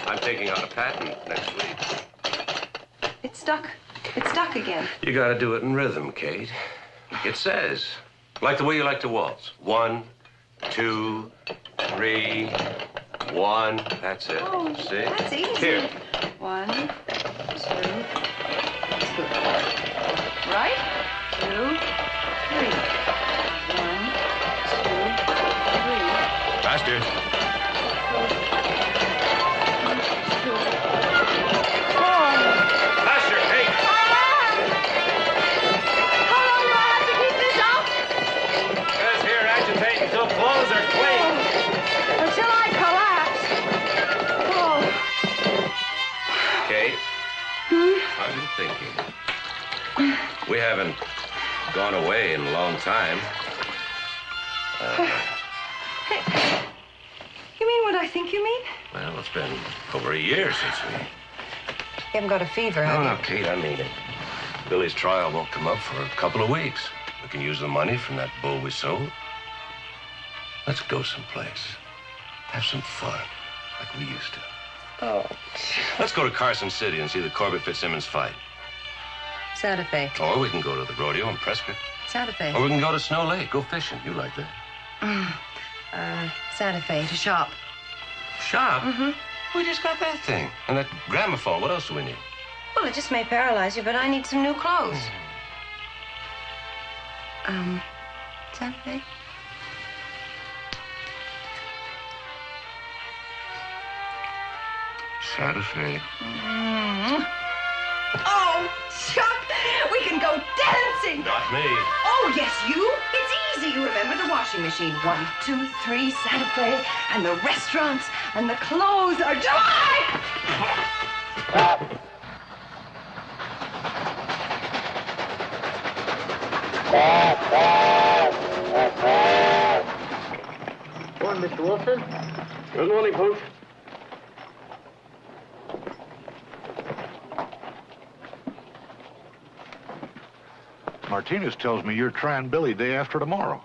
I'm taking out a patent next week. It's stuck. It's stuck again. You gotta do it in rhythm, Kate. It says, like the way you like to waltz. 1, 2, 3, 1. That's it. Oh, see? That's easy. Here. 1, 2. That's good. Right? 2, 3. 1, 2, 3. Faster. Faster, Kate. How long do I have to keep this up? Guys here agitating until clothes are clean. Until I collapse. Oh. Kate, I've been thinking. We haven't gone away in a long time. You mean what I think you mean? Well, it's been over a year since we... You haven't got a fever, have No, you? no, Kate, I mean it. Billy's trial won't come up for a couple of weeks. We can use the money from that bull we sold. Let's go someplace. Have some fun, like we used to. Oh. Let's go to Carson City and see the Corbett Fitzsimmons fight. Santa Fe. Or we can go to the rodeo in Prescott. Santa Fe. Or we can go to Snow Lake, go fishing. You like that. Santa Fe to shop. Shop? Mm-hmm. We just got that thing. And that gramophone. What else do we need? Well, it just may paralyze you, but I need some new clothes. Santa Fe? Santa Fe. Mm-hmm. Oh, Chuck, we can go dancing. Not me. Oh, yes, you. It's easy. You remember the washing machine. 1, 2, 3, Santa Fe, and the restaurants, and the clothes are July. Morning, Mr. Wilson. Good morning, Pooch. Martinez tells me you're trying Billy day after tomorrow.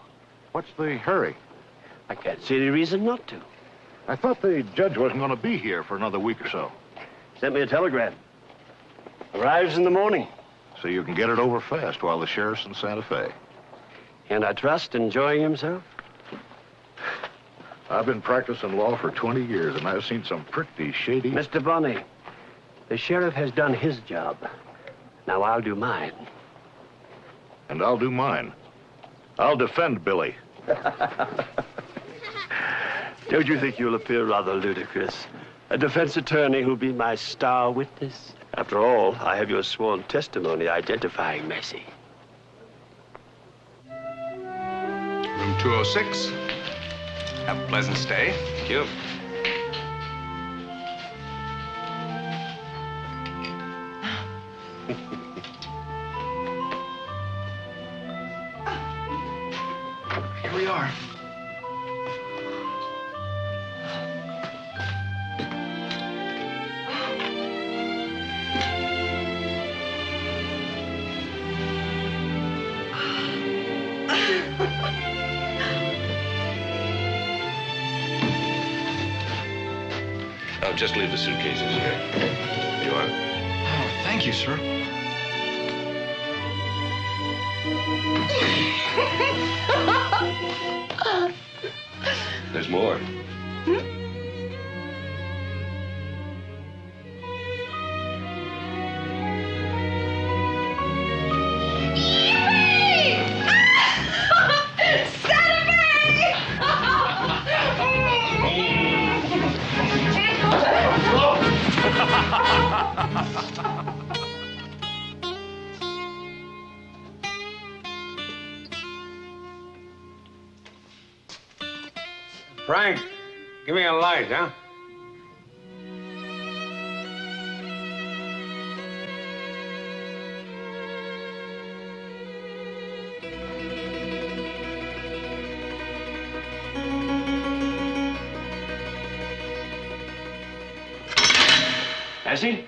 What's the hurry? I can't see any reason not to. I thought the judge wasn't going to be here for another week or so. Sent me a telegram. Arrives in the morning. So you can get it over fast while the sheriff's in Santa Fe. And I trust enjoying himself? I've been practicing law for 20 years, and I've seen some pretty shady... Mr. Bonney, the sheriff has done his job. Now I'll do mine. And I'll do mine. I'll defend Billy. Don't you think you'll appear rather ludicrous? A defense attorney who'll be my star witness? After all, I have your sworn testimony identifying Macy. Room 206. Have a pleasant stay. Thank you. Here we are. I'll just leave the suitcases here. You want? Oh, thank you, sir. There's more. Frank, give me a light, huh? Has he?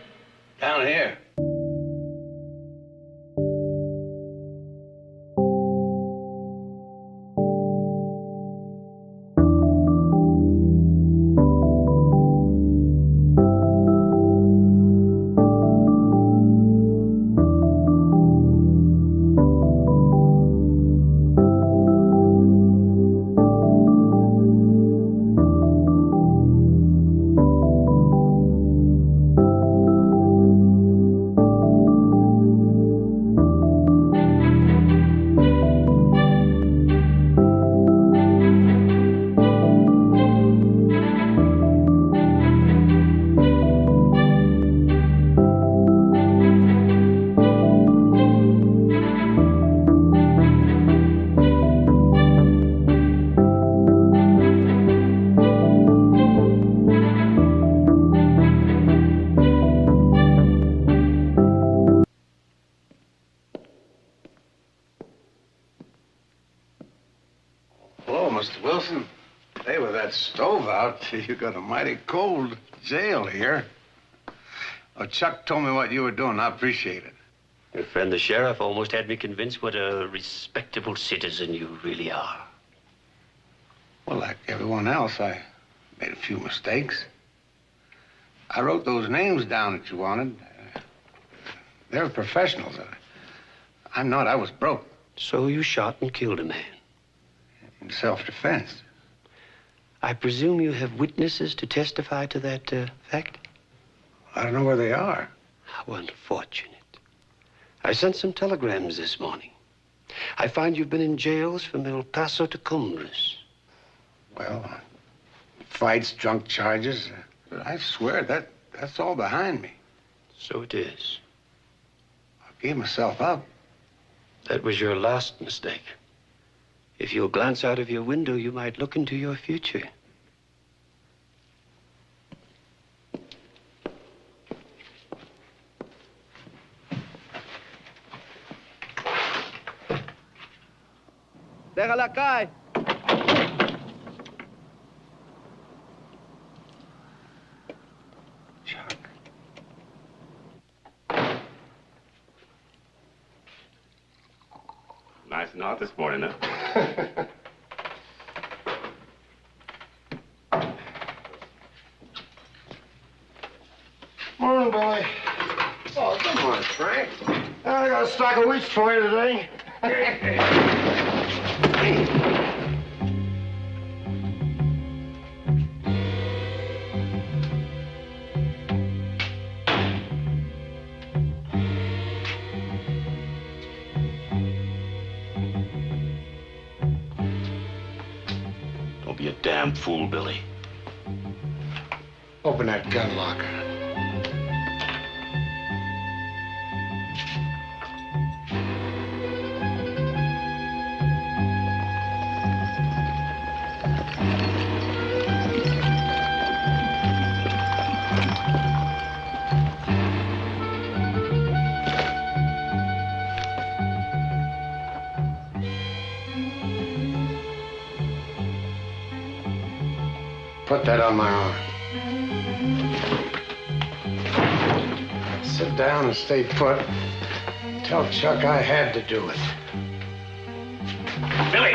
Down here. Mr. Wilson. Hey, with that stove out, you got a mighty cold jail here. Oh, Chuck told me what you were doing. I appreciate it. Your friend the sheriff almost had me convinced what a respectable citizen you really are. Well, like everyone else, I made a few mistakes. I wrote those names down that you wanted. They're professionals. I'm not. I was broke. So you shot and killed a man? In self-defense. I presume you have witnesses to testify to that fact? I don't know where they are. How unfortunate. I sent some telegrams this morning. I find you've been in jails from El Paso to Cumbres. Well, fights, drunk charges. But I swear that's all behind me. So it is. I gave myself up. That was your last mistake. If you'll glance out of your window, you might look into your future. Déjala caer. Nice and hot this morning, huh? Morning, Billy. Oh, good morning, Frank. I got a stock of wheats for you today. Don't be a damn fool, Billy. Open that gun locker. Put that on my arm. Sit down and stay put. Tell Chuck I had to do it. Billy!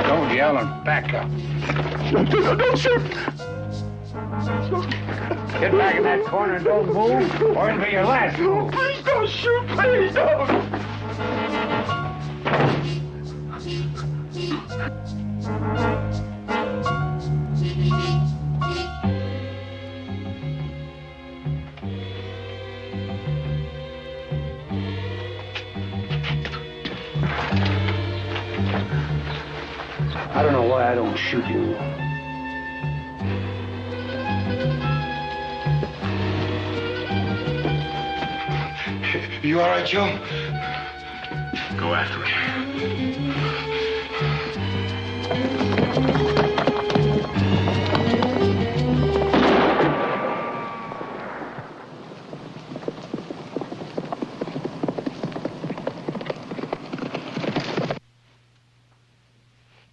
Don't yell and back up. Don't shoot! Get back in that corner and don't move, or it'll be your last move. Please don't shoot! Please don't! I don't know why I don't shoot you. You all right, Joe? Go after it.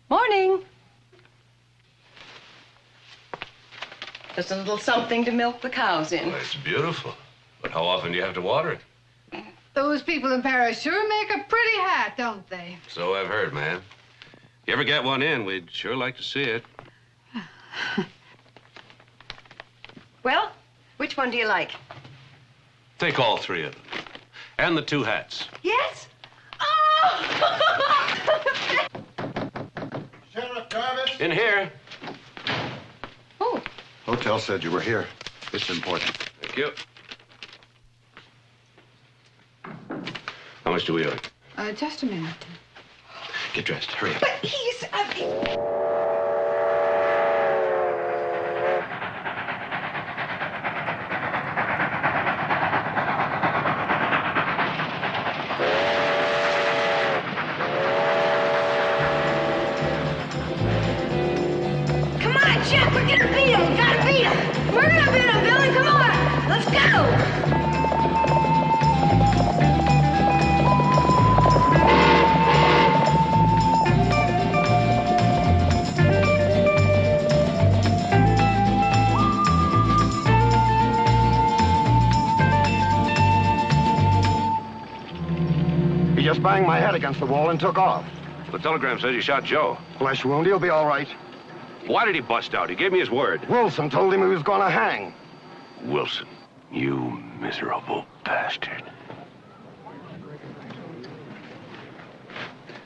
Morning. Just a little something to milk the cows in. Well, it's beautiful. But how often do you have to water it? Those people in Paris sure make a pretty hat, don't they? So I've heard, man. If you ever get one in, we'd sure like to see it. Well, which one do you like? Take all three of them. And the two hats. Yes? Oh! Sheriff Jarvis? In here. Oh. Hotel said you were here. It's important. Thank you. How much do we owe you? Just a minute. Get dressed. Hurry up. But he's... Come on, Chuck, we're gonna beat him. We gotta beat him. We're gonna beat him, Billy. Come on. Let's go. just banged my head against the wall and took off. The telegram says you shot Joe. Flesh wound, he'll be all right. Why did he bust out? He gave me his word. Wilson told him he was gonna hang. Wilson, you miserable bastard.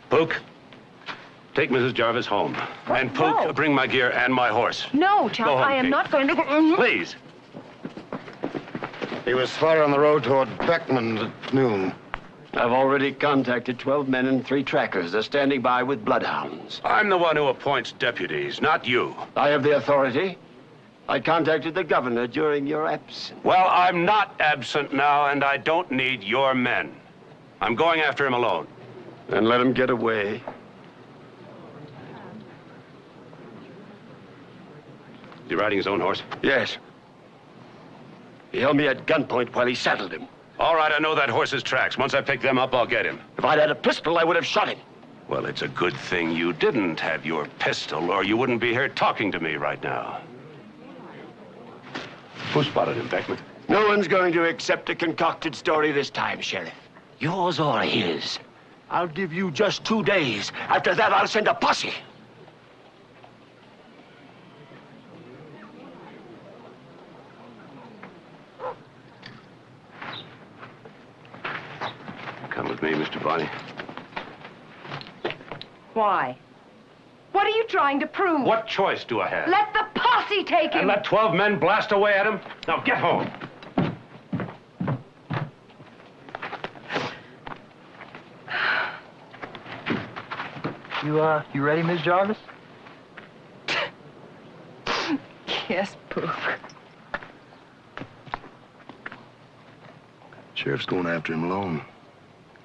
Pook, take Mrs. Jarvis home. And Pook, No. bring my gear and my horse. No, Chuck, Go home, I am Kate. not going to go. Please. He was far on the road toward Beckman at noon. I've already contacted 12 men and 3 trackers. They're standing by with bloodhounds. I'm the one who appoints deputies, not you. I have the authority. I contacted the governor during your absence. Well, I'm not absent now, and I don't need your men. I'm going after him alone. Then let him get away. Is he riding his own horse? Yes. He held me at gunpoint while he saddled him. All right, I know that horse's tracks. Once I pick them up, I'll get him. If I'd had a pistol, I would have shot him. Well, it's a good thing you didn't have your pistol, or you wouldn't be here talking to me right now. Who spotted him, Beckman? No one's going to accept a concocted story this time, Sheriff. Yours or his. I'll give you just 2 days. After that, I'll send a posse. Come with me, Mr. Bonney. Why? What are you trying to prove? What choice do I have? Let the posse take him. And let 12 men blast away at him? Now get home. You ready, Miss Jarvis? Yes, Pooh. Sheriff's going after him alone.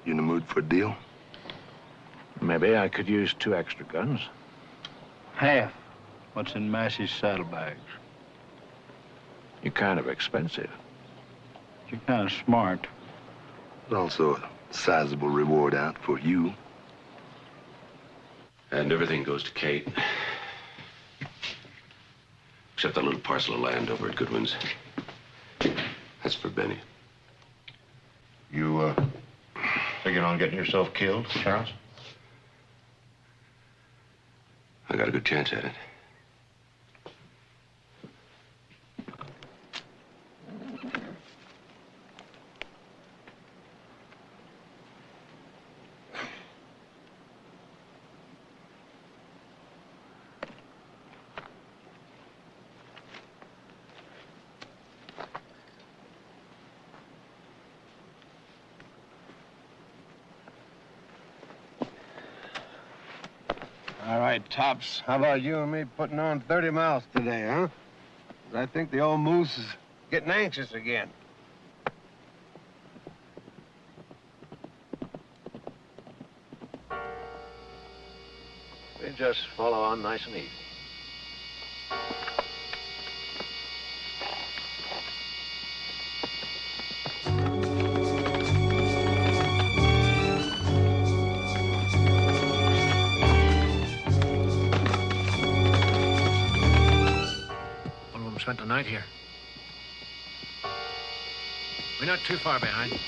You in the mood for a deal? Maybe I could use 2 extra guns. Half what's in Massey's saddlebags. You're kind of expensive. You're kind of smart. There's also a sizable reward out for you. And everything goes to Kate. Except that little parcel of land over at Goodwin's. That's for Benny. You, figuring on getting yourself killed, Charles? I got a good chance at it. All right, Tops. How about you and me putting on 30 miles today, huh? 'Cause I think the old moose is getting anxious again. We just follow on nice and easy. One of them spent the night here. We're not too far behind.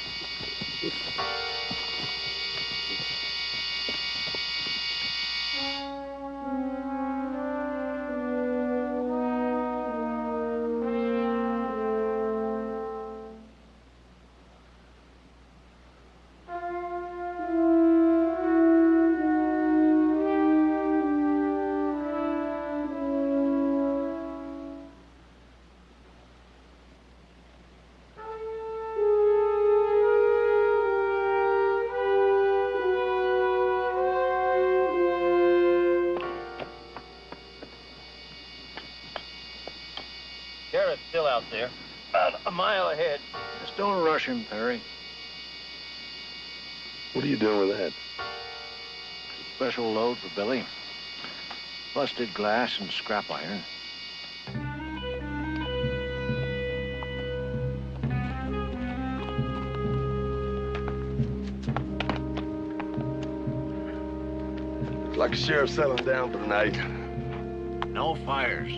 Sheriff's still out there. About a mile ahead. Just don't rush him, Perry. What are you doing with that? Special load for Billy. Busted glass and scrap iron. Looks like the sheriff's settling down for the night. No fires.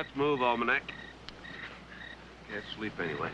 Let's move, Almanac. Can't sleep anyway.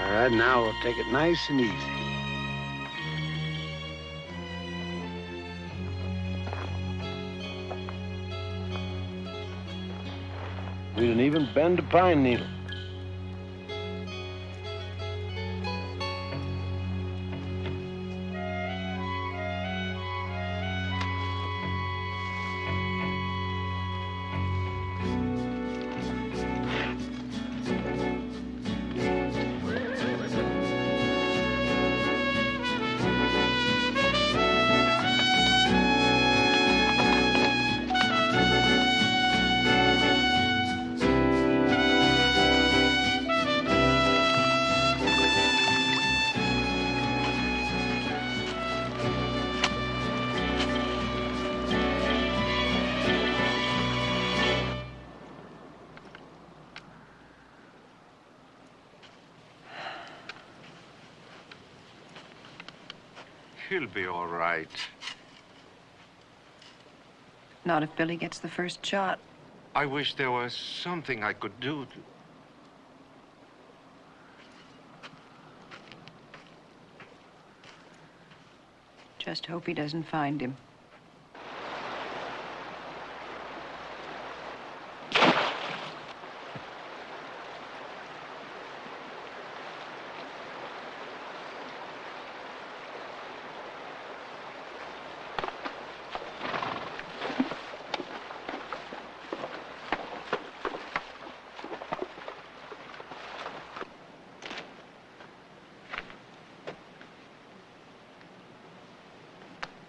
All right, now we'll take it nice and easy. We didn't even bend a pine needle. He'll be all right. Not if Billy gets the first shot. I wish there was something I could do to... Just hope he doesn't find him.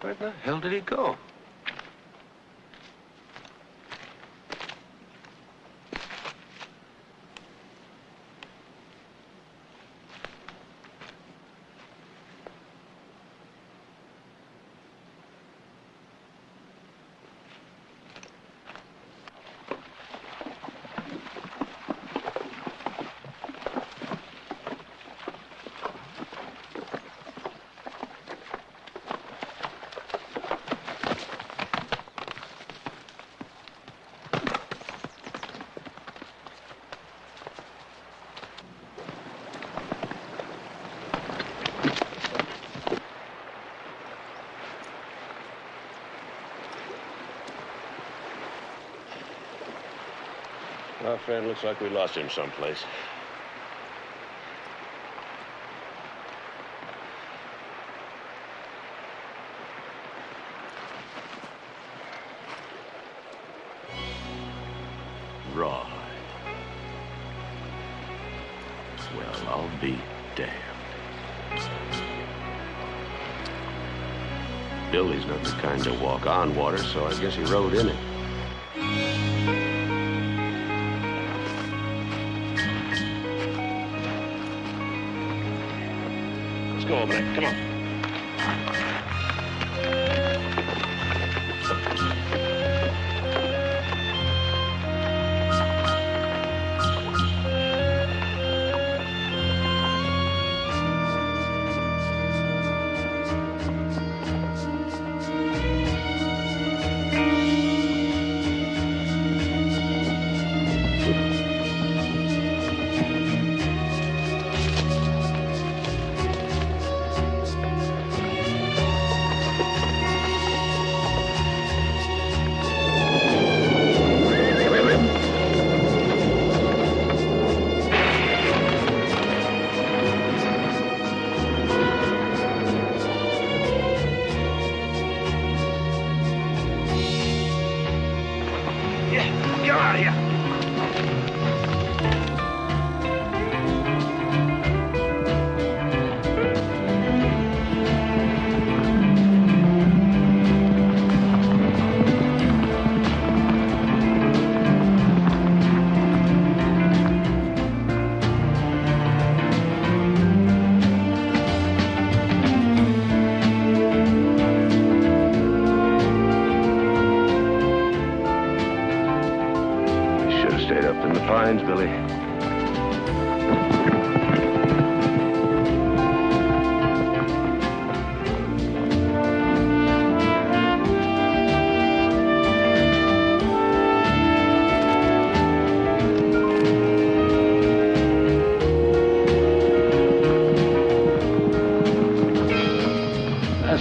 Where the hell did he go? Well, friend, looks like we lost him someplace. Right. Well, I'll be damned. Billy's not the kind to walk on water, so I guess he rode in it. Let's go, Almanac. Come on.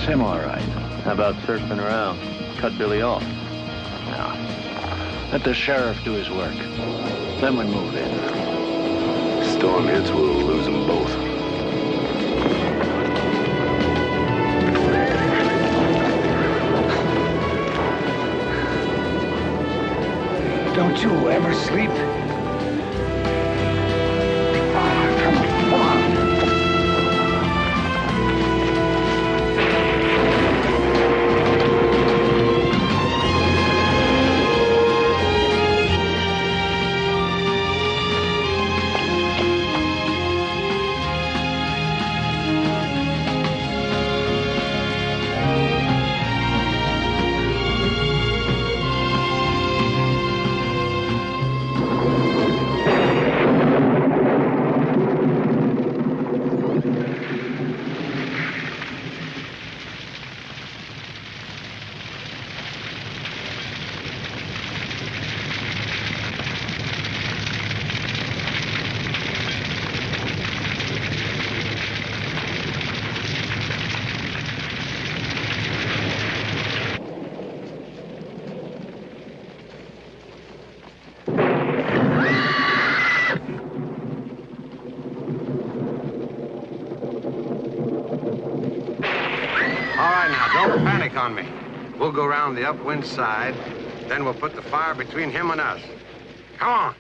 him all right. How about circling around? Cut Billy off. Now, let the sheriff do his work. Then we move in. Storm hits, we'll lose them both. Don't you ever sleep? Come on. All right, now, don't panic on me. We'll go around the upwind side, then we'll put the fire between him and us. Come on.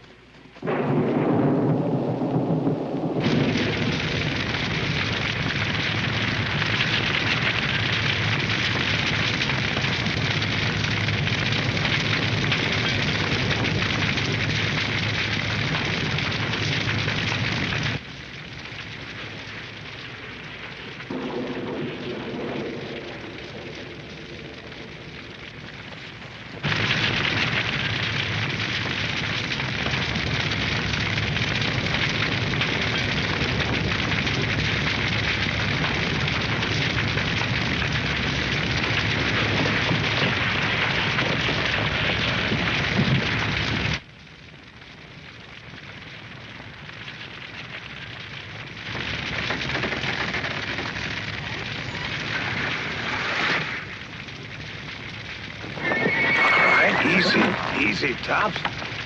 Easy, Tops.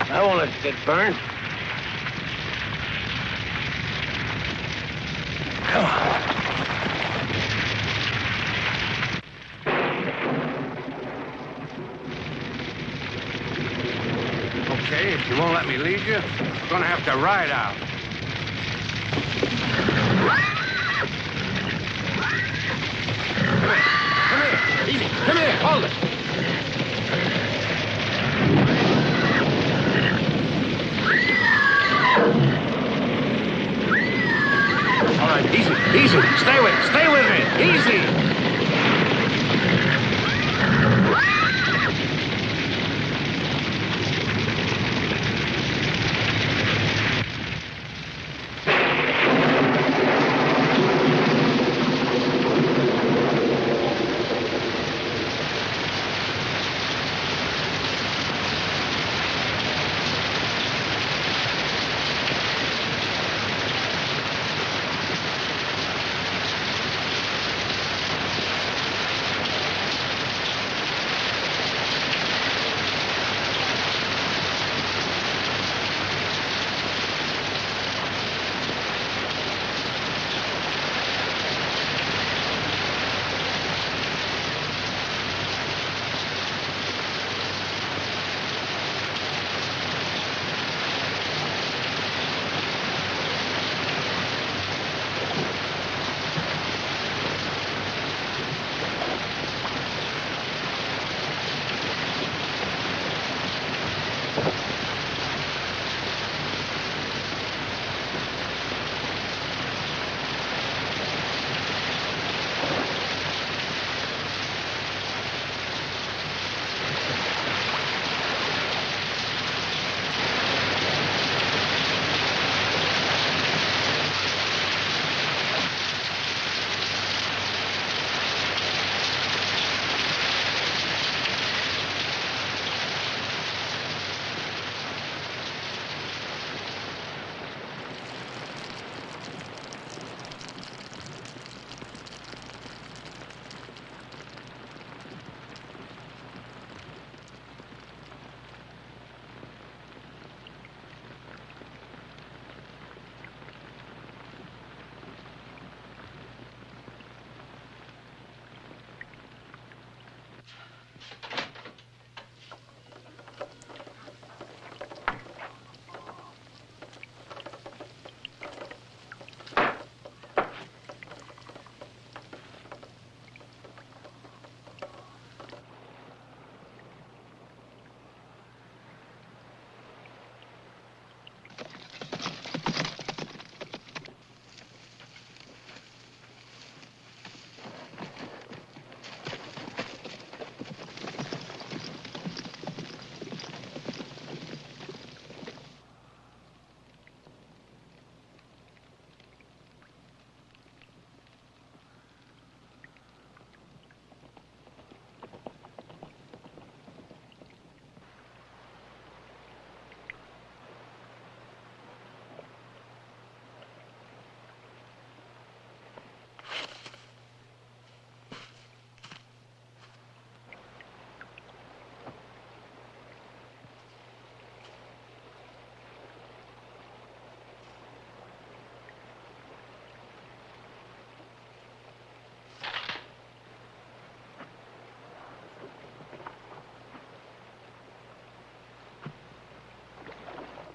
I won't let it get burned. Come on. Okay, if you won't let me lead you, you're gonna have to ride out. Come here. Easy. Come here. Hold it. All right, easy. Stay with me. Easy.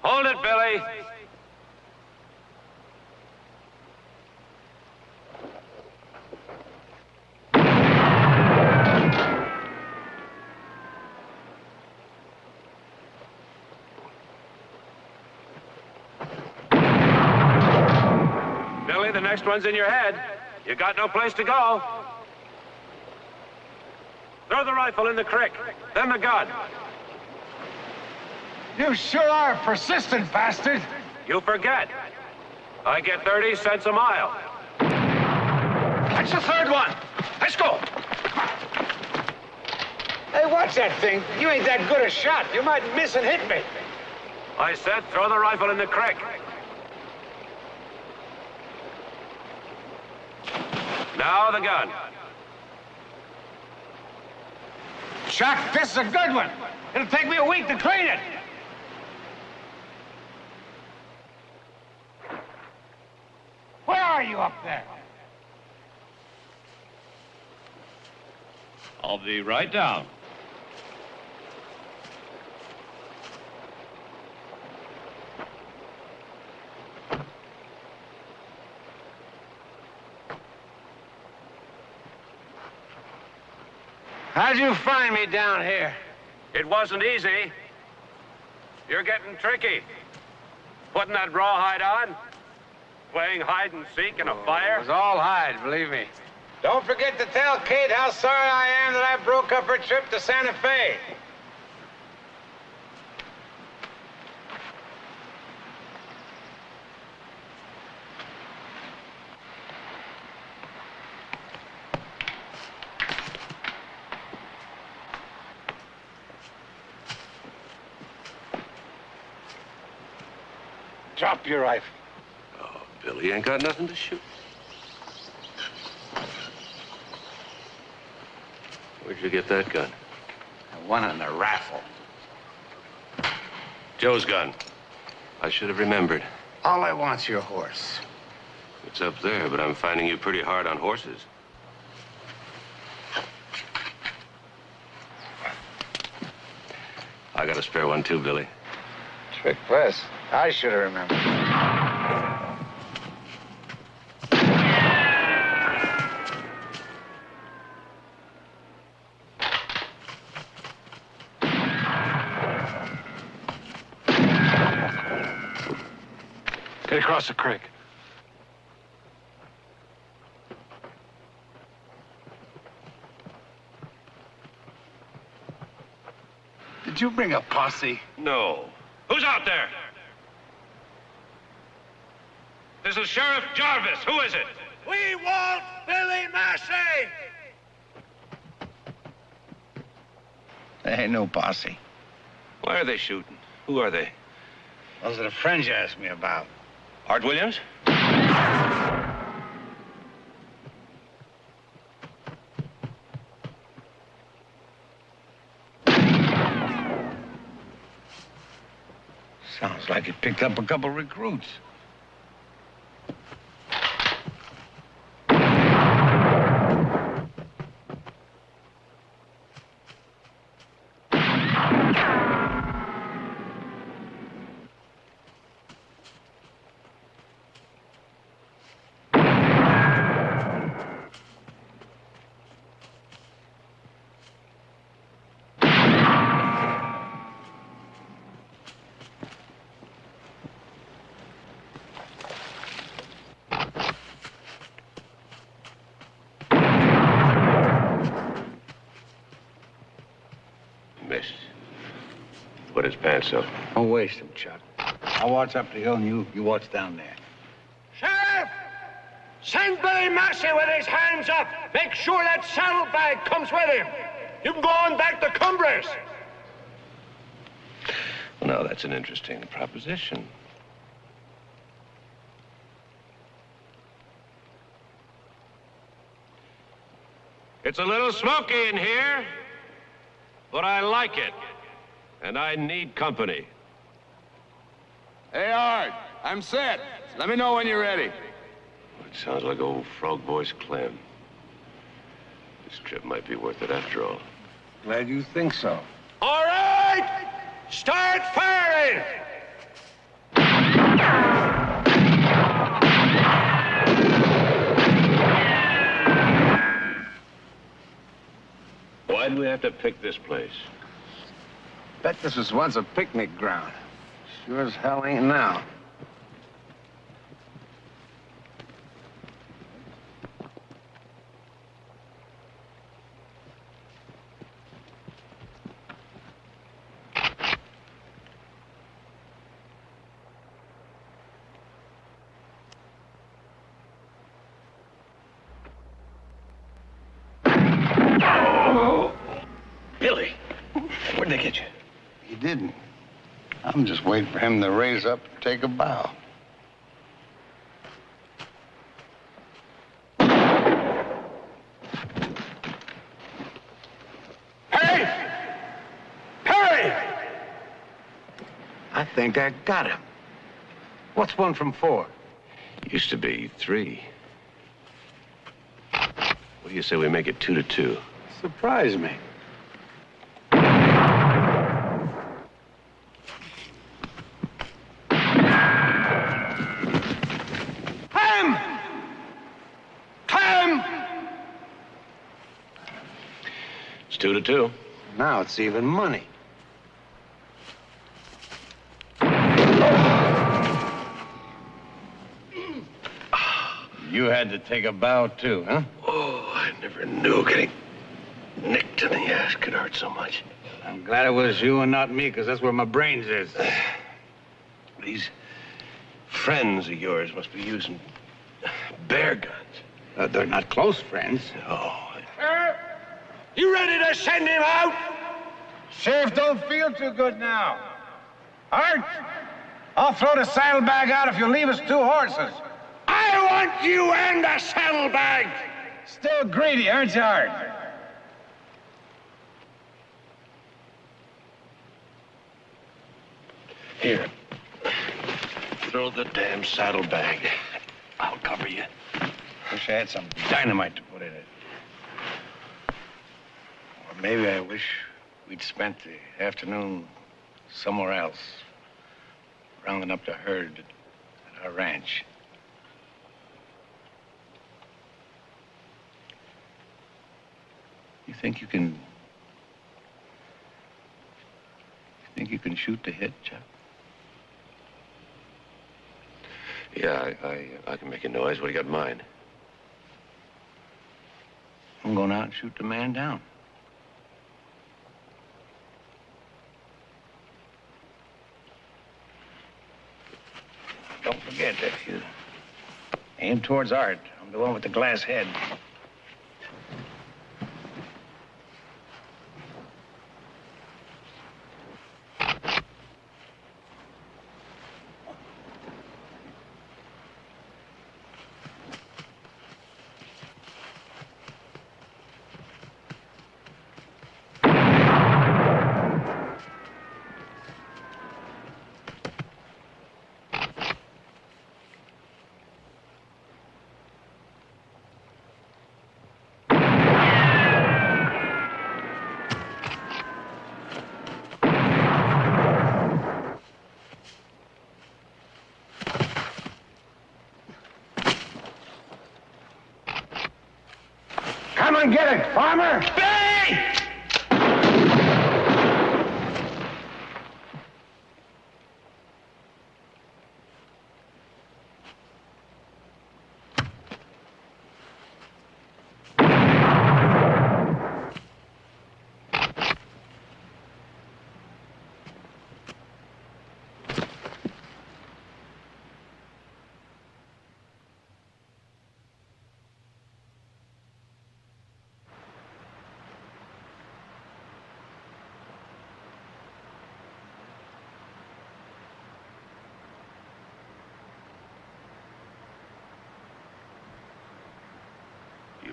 Hold it, Billy. Billy, the next one's in your head. You got no place to go. Throw the rifle in the creek, then the gun. You sure are a persistent bastard. You forget. I get 30 cents a mile. That's the third one. Let's go. Hey, watch that thing. You ain't that good a shot. You might miss and hit me. I said throw the rifle in the creek. Now the gun. Chuck, this is a good one. It'll take me a week to clean it. Where are you up there? I'll be right down. How'd you find me down here? It wasn't easy. You're getting tricky. Putting that rawhide on, playing hide and seek in a fire. It was all hide, believe me. Don't forget to tell Kate how sorry I am that I broke up her trip to Santa Fe. Drop your rifle. Oh, Billy ain't got nothing to shoot. Where'd you get that gun? I won on the raffle. Joe's gun. I should have remembered. All I want's your horse. It's up there, but I'm finding you pretty hard on horses. I got a spare one too, Billy. Trick press. I should have remembered. Get across the creek. Did you bring a posse? No. Who's out there? This is Sheriff Jarvis. Who is it? We want Billy Massey! There ain't no posse. Why are they shooting? Who are they? Those are the friends you asked me about. Art Williams? Sounds like he picked up a couple recruits. pants up. Don't waste him, Chuck. I'll watch up the hill and you watch down there. Sheriff! Send Billy Massey with his hands up. Make sure that saddlebag comes with him. You can go on back to Cumbres. Well, now, that's an interesting proposition. It's a little smoky in here, but I like it. And I need company. Hey, Art, I'm set. Let me know when you're ready. It sounds like old Frog Boy's clan. This trip might be worth it after all. Glad you think so. All right! Start firing! Why do we have to pick this place? Bet this was once a picnic ground. Sure as hell ain't now. Billy, where'd they get you? He didn't. I'm just waiting for him to raise up and take a bow. Hey! Hurry! I think I got him. What's 1 from 4? Used to be 3. What do you say we make it 2 to 2? Surprise me. It's 2 to 2. Now it's even money. You had to take a bow, too, huh? Oh, I never knew getting nicked in the ass could hurt so much. I'm glad it was you and not me, because that's where my brains is. These friends of yours must be using bear guns. They're not close friends. Oh. You ready to send him out? Sheriff don't feel too good now. Art, I'll throw the saddlebag out if you leave us 2 horses. I want you and the saddlebag. Still greedy, aren't you, Art? Here. Throw the damn saddlebag. I'll cover you. Wish I had some dynamite to put in it. Or maybe I wish we'd spent the afternoon somewhere else, rounding up the herd at our ranch. You think you can shoot to hit, Chuck? Yeah, I can make a noise. What do you got in mind? I'm going out and shoot the man down. Don't forget that if you aim towards Art, I'm the one with the glass head. Come and get it, farmer! Billy!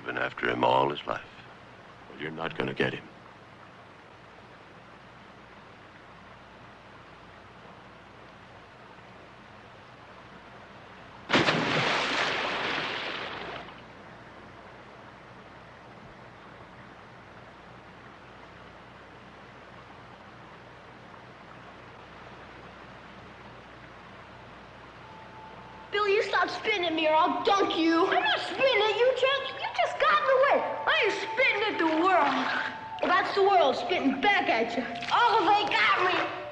been after him all his life. Well, you're not going to get him. Billy, you stop spitting at me or I'll dunk you. I'm not spitting at you, Chuck. You just got in the way. I ain't spitting at the world. Well, that's the world spitting back at you. Oh, they got me.